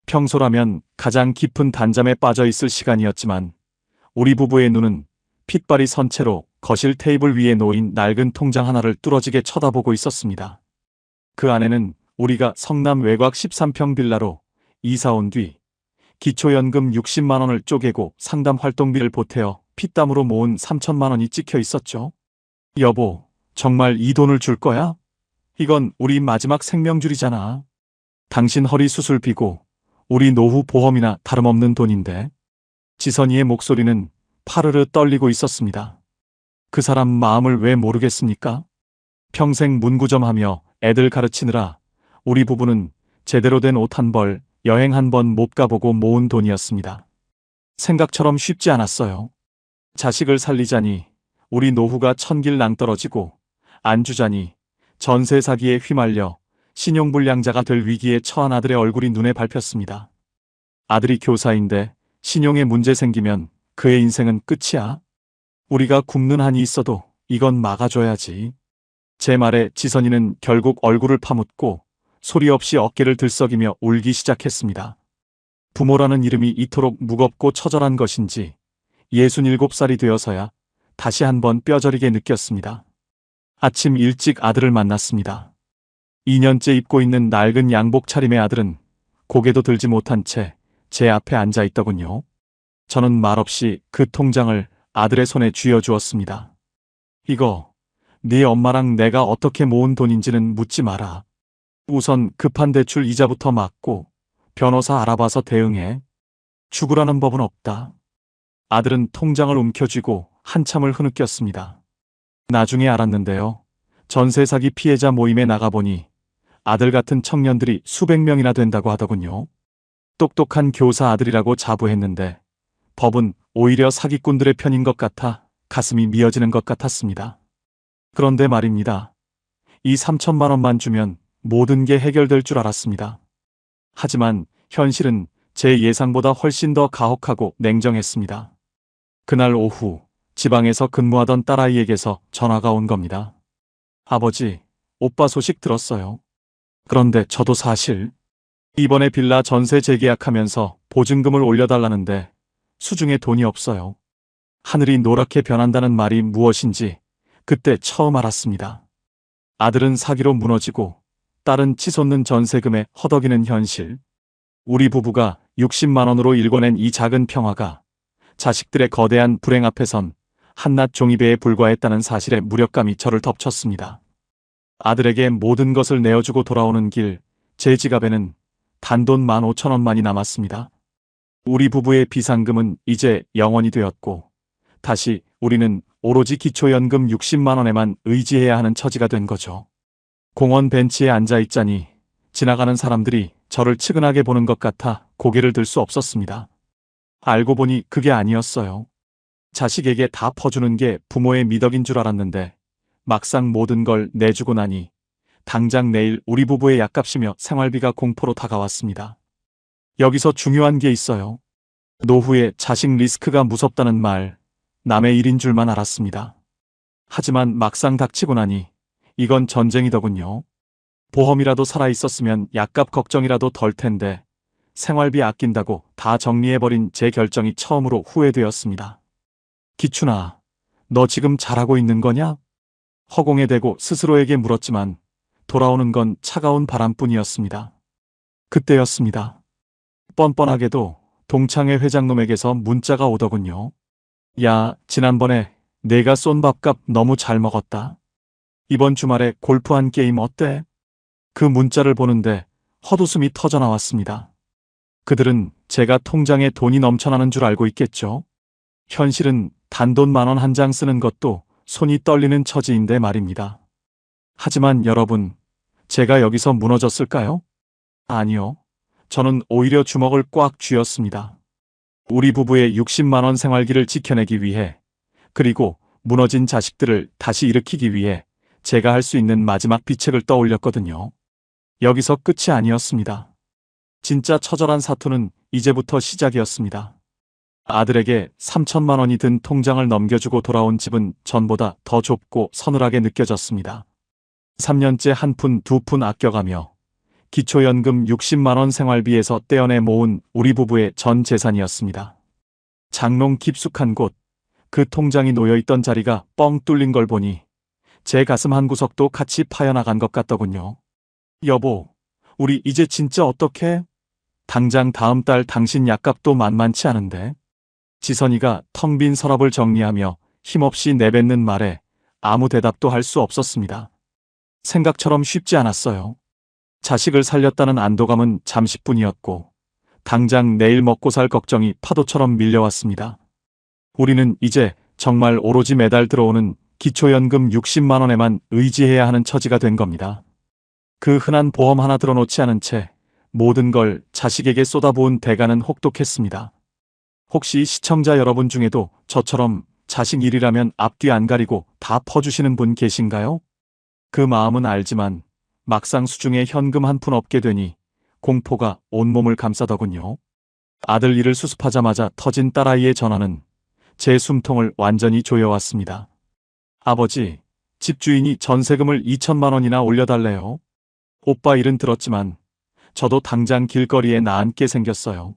평소라면 가장 깊은 단잠에 빠져 있을 시간이었지만 우리 부부의 눈은 핏발이 선 채로 거실 테이블 위에 놓인 낡은 통장 하나를 뚫어지게 쳐다보고 있었습니다. 그 안에는 우리가 성남 외곽 13평 빌라로 이사 온 뒤 기초연금 60만 원을 쪼개고 상담 활동비를 보태어 피땀으로 모은 3천만 원이 찍혀 있었죠. 여보, 정말 이 돈을 줄 거야? 이건 우리 마지막 생명줄이잖아. 당신 허리 수술비고 우리 노후 보험이나 다름없는 돈인데. 지선이의 목소리는 파르르 떨리고 있었습니다. 그 사람 마음을 왜 모르겠습니까? 평생 문구점하며 애들 가르치느라 우리 부부는 제대로 된 옷 한 벌, 여행 한 번 못 가보고 모은 돈이었습니다. 생각처럼 쉽지 않았어요. 자식을 살리자니 우리 노후가 천길 낭떨어지고 안 주자니 전세 사기에 휘말려 신용불량자가 될 위기에 처한 아들의 얼굴이 눈에 밟혔습니다. 아들이 교사인데 신용에 문제 생기면 그의 인생은 끝이야. 우리가 굶는 한이 있어도 이건 막아줘야지. 제 말에 지선이는 결국 얼굴을 파묻고 소리 없이 어깨를 들썩이며 울기 시작했습니다. 부모라는 이름이 이토록 무겁고 처절한 것인지 67살이 되어서야 다시 한번 뼈저리게 느꼈습니다. 아침 일찍 아들을 만났습니다. 2년째 입고 있는 낡은 양복 차림의 아들은 고개도 들지 못한 채 제 앞에 앉아 있더군요. 저는 말없이 그 통장을 아들의 손에 쥐어주었습니다. 이거 네 엄마랑 내가 어떻게 모은 돈인지는 묻지 마라. 우선 급한 대출 이자부터 막고 변호사 알아봐서 대응해. 죽으라는 법은 없다. 아들은 통장을 움켜쥐고 한참을 흐느꼈습니다. 나중에 알았는데요. 전세 사기 피해자 모임에 나가보니 아들 같은 청년들이 수백 명이나 된다고 하더군요. 똑똑한 교사 아들이라고 자부했는데 법은 오히려 사기꾼들의 편인 것 같아 가슴이 미어지는 것 같았습니다. 그런데 말입니다. 이 3천만 원만 주면 모든 게 해결될 줄 알았습니다. 하지만 현실은 제 예상보다 훨씬 더 가혹하고 냉정했습니다. 그날 오후 지방에서 근무하던 딸아이에게서 전화가 온 겁니다. 아버지, 오빠 소식 들었어요. 그런데 저도 사실 이번에 빌라 전세 재계약하면서 보증금을 올려달라는데 수중에 돈이 없어요. 하늘이 노랗게 변한다는 말이 무엇인지 그때 처음 알았습니다. 아들은 사기로 무너지고 딸은 치솟는 전세금에 허덕이는 현실. 우리 부부가 60만 원으로 일궈낸 이 작은 평화가 자식들의 거대한 불행 앞에선 한낱 종이배에 불과했다는 사실에 무력감이 저를 덮쳤습니다. 아들에게 모든 것을 내어주고 돌아오는 길, 제 지갑에는 단돈 15,000원만이 남았습니다. 우리 부부의 비상금은 이제 0원이 되었고 다시 우리는 오로지 기초연금 60만 원에만 의지해야 하는 처지가 된 거죠. 공원 벤치에 앉아 있자니 지나가는 사람들이 저를 측은하게 보는 것 같아 고개를 들 수 없었습니다. 알고 보니 그게 아니었어요. 자식에게 다 퍼주는 게 부모의 미덕인 줄 알았는데 막상 모든 걸 내주고 나니 당장 내일 우리 부부의 약값이며 생활비가 공포로 다가왔습니다. 여기서 중요한 게 있어요. 노후에 자식 리스크가 무섭다는 말, 남의 일인 줄만 알았습니다. 하지만 막상 닥치고 나니 이건 전쟁이더군요. 보험이라도 살아있었으면 약값 걱정이라도 덜 텐데 생활비 아낀다고 다 정리해버린 제 결정이 처음으로 후회되었습니다. 기춘아, 너 지금 잘하고 있는 거냐? 허공에 대고 스스로에게 물었지만 돌아오는 건 차가운 바람뿐이었습니다. 그때였습니다. 뻔뻔하게도 동창회 회장놈에게서 문자가 오더군요. 야, 지난번에 내가 쏜 밥값 너무 잘 먹었다. 이번 주말에 골프 한 게임 어때? 그 문자를 보는데 헛웃음이 터져 나왔습니다. 그들은 제가 통장에 돈이 넘쳐나는 줄 알고 있겠죠. 현실은 단돈 10,000원 한 장 쓰는 것도 손이 떨리는 처지인데 말입니다. 하지만 여러분, 제가 여기서 무너졌을까요? 아니요. 저는 오히려 주먹을 꽉 쥐었습니다. 우리 부부의 60만 원 생활기를 지켜내기 위해, 그리고 무너진 자식들을 다시 일으키기 위해 제가 할 수 있는 마지막 비책을 떠올렸거든요. 여기서 끝이 아니었습니다. 진짜 처절한 사투는 이제부터 시작이었습니다. 아들에게 3천만 원이 든 통장을 넘겨주고 돌아온 집은 전보다 더 좁고 서늘하게 느껴졌습니다. 3년째 한 푼 두 푼 아껴가며 기초연금 60만 원 생활비에서 떼어내 모은 우리 부부의 전 재산이었습니다. 장롱 깊숙한 곳, 그 통장이 놓여있던 자리가 뻥 뚫린 걸 보니 제 가슴 한 구석도 같이 파여나간 것 같더군요. 여보, 우리 이제 진짜 어떡해? 당장 다음 달 당신 약값도 만만치 않은데. 지선이가 텅 빈 서랍을 정리하며 힘없이 내뱉는 말에 아무 대답도 할 수 없었습니다. 생각처럼 쉽지 않았어요. 자식을 살렸다는 안도감은 잠시뿐이었고 당장 내일 먹고 살 걱정이 파도처럼 밀려왔습니다. 우리는 이제 정말 오로지 매달 들어오는 기초연금 60만 원에만 의지해야 하는 처지가 된 겁니다. 그 흔한 보험 하나 들어놓지 않은 채 모든 걸 자식에게 쏟아부은 대가는 혹독했습니다. 혹시 시청자 여러분 중에도 저처럼 자식 일이라면 앞뒤 안 가리고 다 퍼주시는 분 계신가요? 그 마음은 알지만 막상 수중에 현금 한 푼 없게 되니 공포가 온몸을 감싸더군요. 아들 일을 수습하자마자 터진 딸아이의 전화는 제 숨통을 완전히 조여왔습니다. 아버지, 집주인이 전세금을 2천만 원이나 올려달래요. 오빠 일은 들었지만 저도 당장 길거리에 나앉게 생겼어요.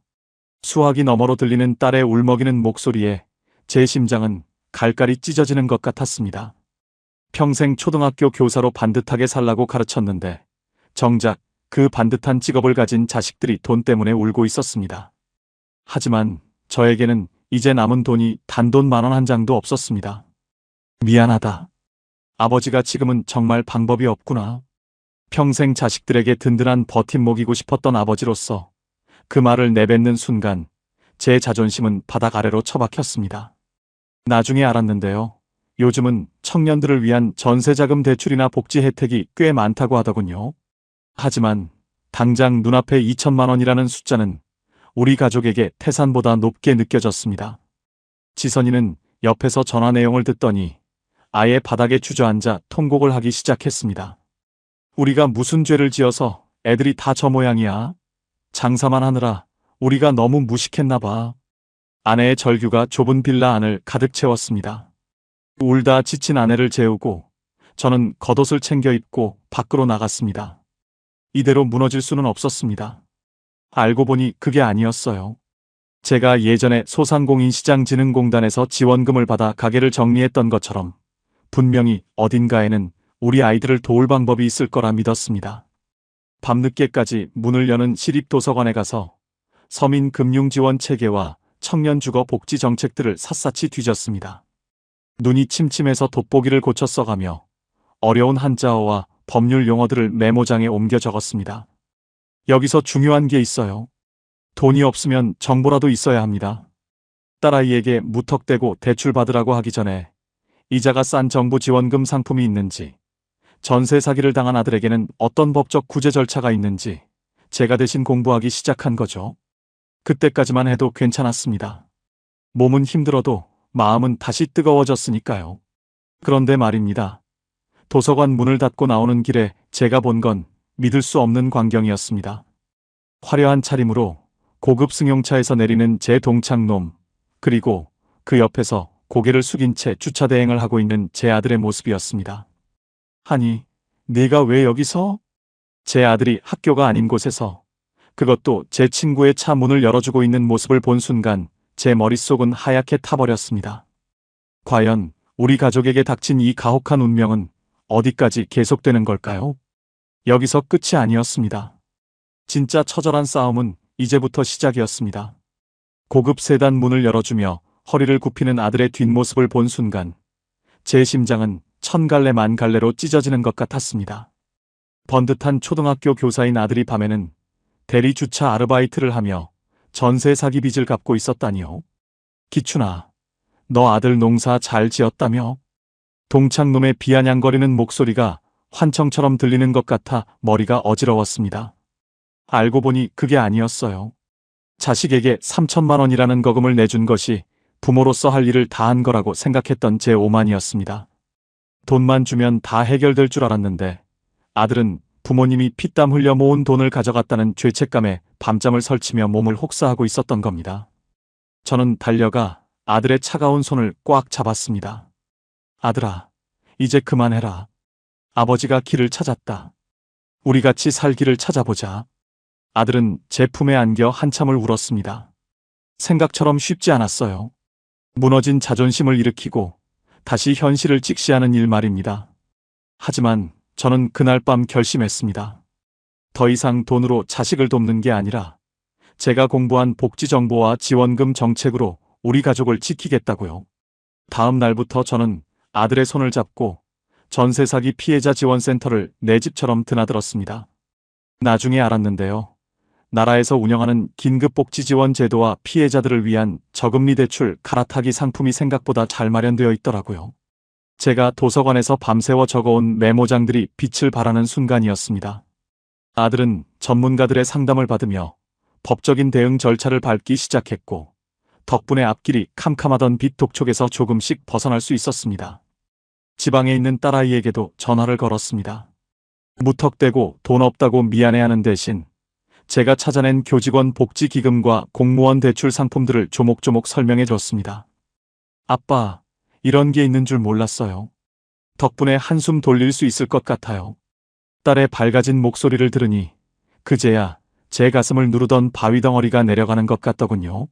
수화기 너머로 들리는 딸의 울먹이는 목소리에 제 심장은 갈갈이 찢어지는 것 같았습니다. 평생 초등학교 교사로 반듯하게 살라고 가르쳤는데 정작 그 반듯한 직업을 가진 자식들이 돈 때문에 울고 있었습니다. 하지만 저에게는 이제 남은 돈이 단돈 10,000원 한 장도 없었습니다. 미안하다. 아버지가 지금은 정말 방법이 없구나. 평생 자식들에게 든든한 버팀목이고 싶었던 아버지로서 그 말을 내뱉는 순간 제 자존심은 바닥 아래로 처박혔습니다. 나중에 알았는데요. 요즘은 청년들을 위한 전세자금 대출이나 복지 혜택이 꽤 많다고 하더군요. 하지만 당장 눈앞에 2천만 원이라는 숫자는 우리 가족에게 태산보다 높게 느껴졌습니다. 지선이는 옆에서 전화 내용을 듣더니 아예 바닥에 주저앉아 통곡을 하기 시작했습니다. 우리가 무슨 죄를 지어서 애들이 다 저 모양이야. 장사만 하느라 우리가 너무 무식했나 봐. 아내의 절규가 좁은 빌라 안을 가득 채웠습니다. 울다 지친 아내를 재우고 저는 겉옷을 챙겨 입고 밖으로 나갔습니다. 이대로 무너질 수는 없었습니다. 알고 보니 그게 아니었어요. 제가 예전에 소상공인시장진흥공단에서 지원금을 받아 가게를 정리했던 것처럼 분명히 어딘가에는 우리 아이들을 도울 방법이 있을 거라 믿었습니다. 밤늦게까지 문을 여는 시립도서관에 가서 서민금융지원 체계와 청년주거 복지 정책들을 샅샅이 뒤졌습니다. 눈이 침침해서 돋보기를 고쳐 써가며 어려운 한자어와 법률 용어들을 메모장에 옮겨 적었습니다. 여기서 중요한 게 있어요. 돈이 없으면 정보라도 있어야 합니다. 딸아이에게 무턱대고 대출 받으라고 하기 전에 이자가 싼 정부 지원금 상품이 있는지, 전세 사기를 당한 아들에게는 어떤 법적 구제 절차가 있는지 제가 대신 공부하기 시작한 거죠. 그때까지만 해도 괜찮았습니다. 몸은 힘들어도 마음은 다시 뜨거워졌으니까요. 그런데 말입니다. 도서관 문을 닫고 나오는 길에 제가 본 건 믿을 수 없는 광경이었습니다. 화려한 차림으로 고급 승용차에서 내리는 제 동창놈, 그리고 그 옆에서 고개를 숙인 채 주차 대행을 하고 있는 제 아들의 모습이었습니다. 아니, 네가 왜 여기서? 제 아들이 학교가 아닌 곳에서 그것도 제 친구의 차 문을 열어주고 있는 모습을 본 순간 제 머릿속은 하얗게 타버렸습니다. 과연 우리 가족에게 닥친 이 가혹한 운명은 어디까지 계속되는 걸까요? 여기서 끝이 아니었습니다. 진짜 처절한 싸움은 이제부터 시작이었습니다. 고급 세단 문을 열어주며 허리를 굽히는 아들의 뒷모습을 본 순간 제 심장은 천갈래 만갈래로 찢어지는 것 같았습니다. 번듯한 초등학교 교사인 아들이 밤에는 대리 주차 아르바이트를 하며 전세 사기 빚을 갚고 있었다니요. 기춘아, 너 아들 농사 잘 지었다며? 동창놈의 비아냥거리는 목소리가 환청처럼 들리는 것 같아 머리가 어지러웠습니다. 알고 보니 그게 아니었어요. 자식에게 3천만 원이라는 거금을 내준 것이 부모로서 할 일을 다 한 거라고 생각했던 제 오만이었습니다. 돈만 주면 다 해결될 줄 알았는데 아들은 부모님이 피땀 흘려 모은 돈을 가져갔다는 죄책감에 밤잠을 설치며 몸을 혹사하고 있었던 겁니다. 저는 달려가 아들의 차가운 손을 꽉 잡았습니다. 아들아, 이제 그만해라. 아버지가 길을 찾았다. 우리 같이 살 길을 찾아보자. 아들은 제 품에 안겨 한참을 울었습니다. 생각처럼 쉽지 않았어요. 무너진 자존심을 일으키고 다시 현실을 직시하는 일 말입니다. 하지만 저는 그날 밤 결심했습니다. 더 이상 돈으로 자식을 돕는 게 아니라 제가 공부한 복지정보와 지원금 정책으로 우리 가족을 지키겠다고요. 다음 날부터 저는 아들의 손을 잡고 전세 사기 피해자 지원센터를 내 집처럼 드나들었습니다. 나중에 알았는데요. 나라에서 운영하는 긴급복지지원 제도와 피해자들을 위한 저금리 대출 갈아타기 상품이 생각보다 잘 마련되어 있더라고요. 제가 도서관에서 밤새워 적어온 메모장들이 빛을 발하는 순간이었습니다. 아들은 전문가들의 상담을 받으며 법적인 대응 절차를 밟기 시작했고 덕분에 앞길이 캄캄하던 빚 독촉에서 조금씩 벗어날 수 있었습니다. 지방에 있는 딸아이에게도 전화를 걸었습니다. 무턱대고 돈 없다고 미안해하는 대신 제가 찾아낸 교직원 복지기금과 공무원 대출 상품들을 조목조목 설명해 줬습니다. 아빠, 이런 게 있는 줄 몰랐어요. 덕분에 한숨 돌릴 수 있을 것 같아요. 딸의 밝아진 목소리를 들으니 그제야 제 가슴을 누르던 바위덩어리가 내려가는 것 같더군요.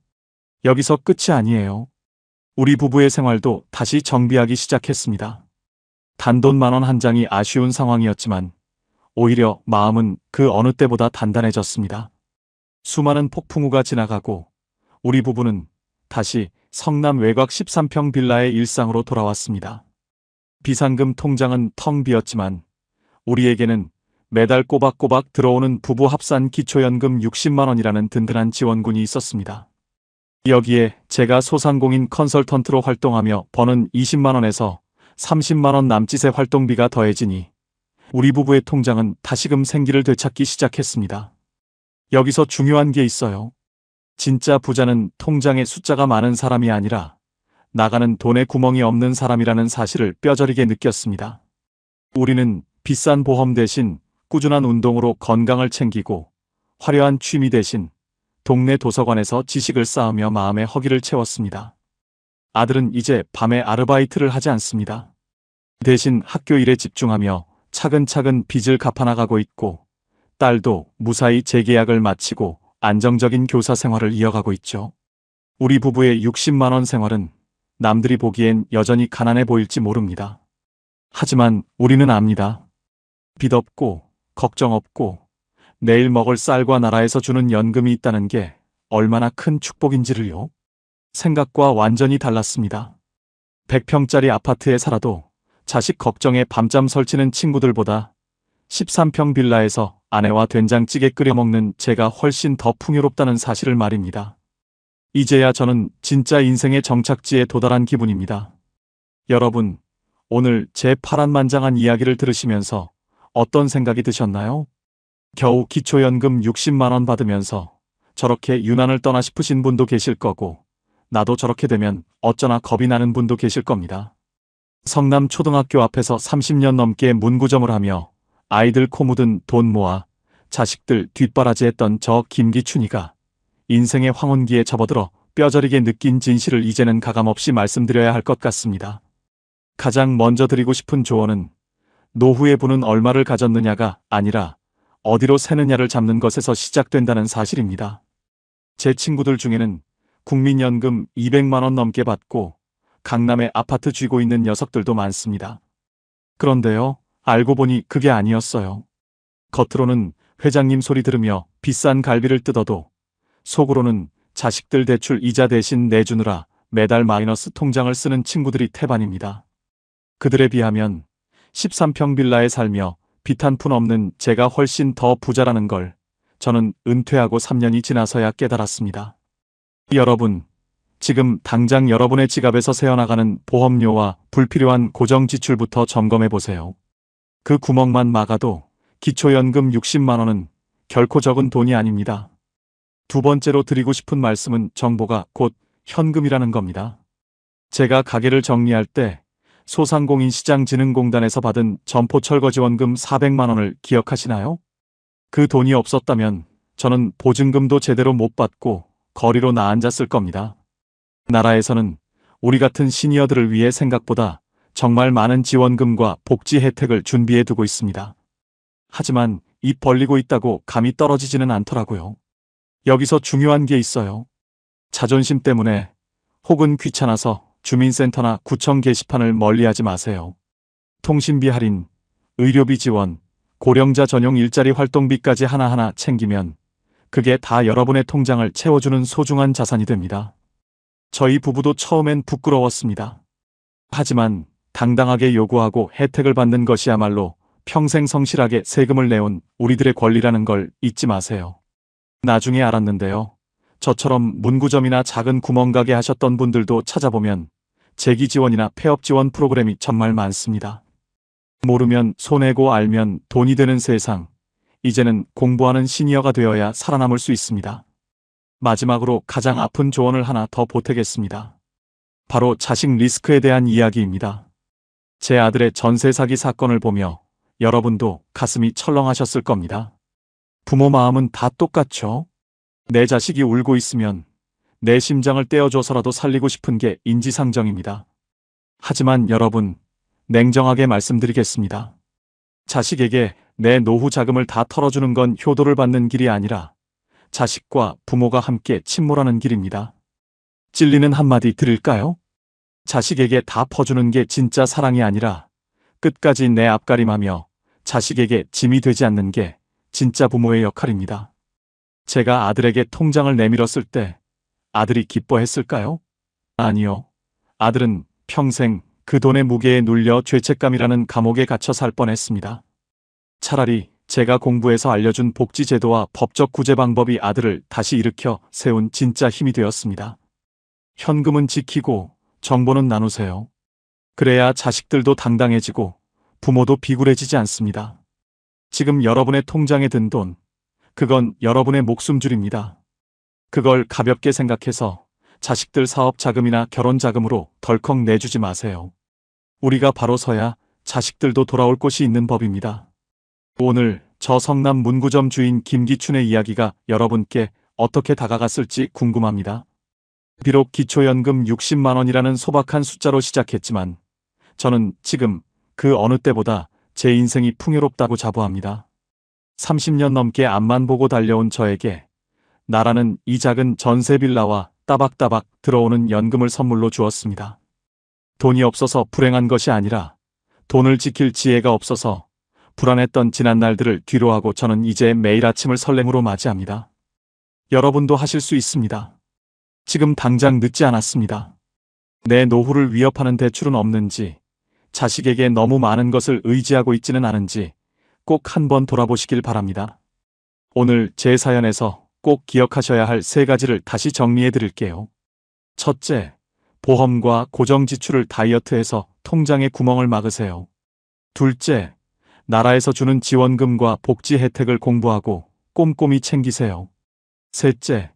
여기서 끝이 아니에요. 우리 부부의 생활도 다시 정비하기 시작했습니다. 단돈 10,000원 한 장이 아쉬운 상황이었지만 오히려 마음은 그 어느 때보다 단단해졌습니다. 수많은 폭풍우가 지나가고 우리 부부는 다시 성남 외곽 13평 빌라의 일상으로 돌아왔습니다. 비상금 통장은 텅 비었지만 우리에게는 매달 꼬박꼬박 들어오는 부부 합산 기초연금 60만 원이라는 든든한 지원군이 있었습니다. 여기에 제가 소상공인 컨설턴트로 활동하며 버는 20만 원에서 30만 원 남짓의 활동비가 더해지니 우리 부부의 통장은 다시금 생기를 되찾기 시작했습니다. 여기서 중요한 게 있어요. 진짜 부자는 통장에 숫자가 많은 사람이 아니라 나가는 돈에 구멍이 없는 사람이라는 사실을 뼈저리게 느꼈습니다. 우리는 비싼 보험 대신 꾸준한 운동으로 건강을 챙기고 화려한 취미 대신 동네 도서관에서 지식을 쌓으며 마음의 허기를 채웠습니다. 아들은 이제 밤에 아르바이트를 하지 않습니다. 대신 학교 일에 집중하며 차근차근 빚을 갚아나가고 있고 딸도 무사히 재계약을 마치고 안정적인 교사 생활을 이어가고 있죠. 우리 부부의 60만 원 생활은 남들이 보기엔 여전히 가난해 보일지 모릅니다. 하지만 우리는 압니다. 빚 없고 걱정 없고 내일 먹을 쌀과 나라에서 주는 연금이 있다는 게 얼마나 큰 축복인지를요. 생각과 완전히 달랐습니다. 100평짜리 아파트에 살아도 자식 걱정에 밤잠 설치는 친구들보다 13평 빌라에서 아내와 된장찌개 끓여 먹는 제가 훨씬 더 풍요롭다는 사실을 말입니다. 이제야 저는 진짜 인생의 정착지에 도달한 기분입니다. 여러분, 오늘 제 파란만장한 이야기를 들으시면서 어떤 생각이 드셨나요? 겨우 기초연금 60만 원 받으면서 저렇게 유난을 떠나 싶으신 분도 계실 거고 나도 저렇게 되면 어쩌나 겁이 나는 분도 계실 겁니다. 성남 초등학교 앞에서 30년 넘게 문구점을 하며 아이들 코 묻은 돈 모아 자식들 뒷바라지했던 저 김기춘이가 인생의 황혼기에 접어들어 뼈저리게 느낀 진실을 이제는 가감없이 말씀드려야 할 것 같습니다. 가장 먼저 드리고 싶은 조언은 노후의 부는 얼마를 가졌느냐가 아니라 어디로 새느냐를 잡는 것에서 시작된다는 사실입니다. 제 친구들 중에는 국민연금 200만 원 넘게 받고 강남에 아파트 쥐고 있는 녀석들도 많습니다. 그런데요, 알고 보니 그게 아니었어요. 겉으로는 회장님 소리 들으며 비싼 갈비를 뜯어도 속으로는 자식들 대출 이자 대신 내주느라 매달 마이너스 통장을 쓰는 친구들이 태반입니다. 그들에 비하면 13평 빌라에 살며 빚 한 푼 없는 제가 훨씬 더 부자라는 걸 저는 은퇴하고 3년이 지나서야 깨달았습니다. 여러분, 지금 당장 여러분의 지갑에서 새어나가는 보험료와 불필요한 고정 지출부터 점검해 보세요. 그 구멍만 막아도 기초연금 60만 원은 결코 적은 돈이 아닙니다. 두 번째로 드리고 싶은 말씀은 정보가 곧 현금이라는 겁니다. 제가 가게를 정리할 때 소상공인시장진흥공단에서 받은 점포철거지원금 400만 원을 기억하시나요? 그 돈이 없었다면 저는 보증금도 제대로 못 받고 거리로 나앉았을 겁니다. 나라에서는 우리 같은 시니어들을 위해 생각보다 정말 많은 지원금과 복지 혜택을 준비해 두고 있습니다. 하지만 입 벌리고 있다고 감이 떨어지지는 않더라고요. 여기서 중요한 게 있어요. 자존심 때문에 혹은 귀찮아서 주민센터나 구청 게시판을 멀리하지 마세요. 통신비 할인, 의료비 지원, 고령자 전용 일자리 활동비까지 하나하나 챙기면 그게 다 여러분의 통장을 채워주는 소중한 자산이 됩니다. 저희 부부도 처음엔 부끄러웠습니다. 하지만 당당하게 요구하고 혜택을 받는 것이야말로 평생 성실하게 세금을 내온 우리들의 권리라는 걸 잊지 마세요. 나중에 알았는데요. 저처럼 문구점이나 작은 구멍가게 하셨던 분들도 찾아보면 재기 지원이나 폐업 지원 프로그램이 정말 많습니다. 모르면 손해고 알면 돈이 되는 세상. 이제는 공부하는 시니어가 되어야 살아남을 수 있습니다. 마지막으로 가장 아픈 조언을 하나 더 보태겠습니다. 바로 자식 리스크에 대한 이야기입니다. 제 아들의 전세 사기 사건을 보며 여러분도 가슴이 철렁하셨을 겁니다. 부모 마음은 다 똑같죠? 내 자식이 울고 있으면 내 심장을 떼어줘서라도 살리고 싶은 게 인지상정입니다. 하지만 여러분, 냉정하게 말씀드리겠습니다. 자식에게 내 노후 자금을 다 털어주는 건 효도를 받는 길이 아니라 자식과 부모가 함께 침몰하는 길입니다. 찔리는 한마디 드릴까요? 자식에게 다 퍼주는 게 진짜 사랑이 아니라 끝까지 내 앞가림하며 자식에게 짐이 되지 않는 게 진짜 부모의 역할입니다. 제가 아들에게 통장을 내밀었을 때 아들이 기뻐했을까요? 아니요. 아들은 평생 그 돈의 무게에 눌려 죄책감이라는 감옥에 갇혀 살 뻔했습니다. 차라리 제가 공부해서 알려준 복지제도와 법적 구제 방법이 아들을 다시 일으켜 세운 진짜 힘이 되었습니다. 현금은 지키고 정보는 나누세요. 그래야 자식들도 당당해지고 부모도 비굴해지지 않습니다. 지금 여러분의 통장에 든 돈, 그건 여러분의 목숨줄입니다. 그걸 가볍게 생각해서 자식들 사업 자금이나 결혼 자금으로 덜컥 내주지 마세요. 우리가 바로 서야 자식들도 돌아올 곳이 있는 법입니다. 오늘 저 성남 문구점 주인 김기춘의 이야기가 여러분께 어떻게 다가갔을지 궁금합니다. 비록 기초연금 60만 원이라는 소박한 숫자로 시작했지만 저는 지금 그 어느 때보다 제 인생이 풍요롭다고 자부합니다. 30년 넘게 앞만 보고 달려온 저에게 나라는 이 작은 전세 빌라와 따박따박 들어오는 연금을 선물로 주었습니다. 돈이 없어서 불행한 것이 아니라 돈을 지킬 지혜가 없어서 불안했던 지난 날들을 뒤로하고 저는 이제 매일 아침을 설렘으로 맞이합니다. 여러분도 하실 수 있습니다. 지금 당장 늦지 않았습니다. 내 노후를 위협하는 대출은 없는지, 자식에게 너무 많은 것을 의지하고 있지는 않은지 꼭 한번 돌아보시길 바랍니다. 오늘 제 사연에서 꼭 기억하셔야 할 3가지를 다시 정리해 드릴게요. 첫째, 보험과 고정지출을 다이어트해서 통장의 구멍을 막으세요. 둘째, 나라에서 주는 지원금과 복지 혜택을 공부하고 꼼꼼히 챙기세요. 셋째,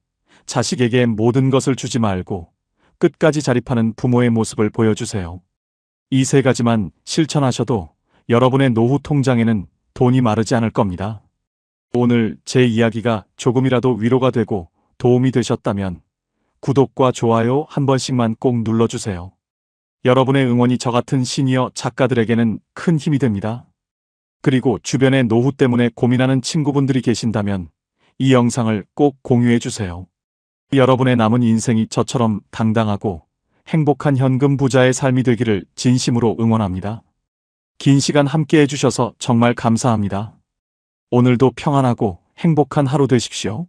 자식에게 모든 것을 주지 말고 끝까지 자립하는 부모의 모습을 보여주세요. 이 3가지만 실천하셔도 여러분의 노후 통장에는 돈이 마르지 않을 겁니다. 오늘 제 이야기가 조금이라도 위로가 되고 도움이 되셨다면 구독과 좋아요 한 번씩만 꼭 눌러주세요. 여러분의 응원이 저 같은 시니어 작가들에게는 큰 힘이 됩니다. 그리고 주변에 노후 때문에 고민하는 친구분들이 계신다면 이 영상을 꼭 공유해 주세요. 여러분의 남은 인생이 저처럼 당당하고 행복한 현금 부자의 삶이 되기를 진심으로 응원합니다. 긴 시간 함께 해주셔서 정말 감사합니다. 오늘도 평안하고 행복한 하루 되십시오.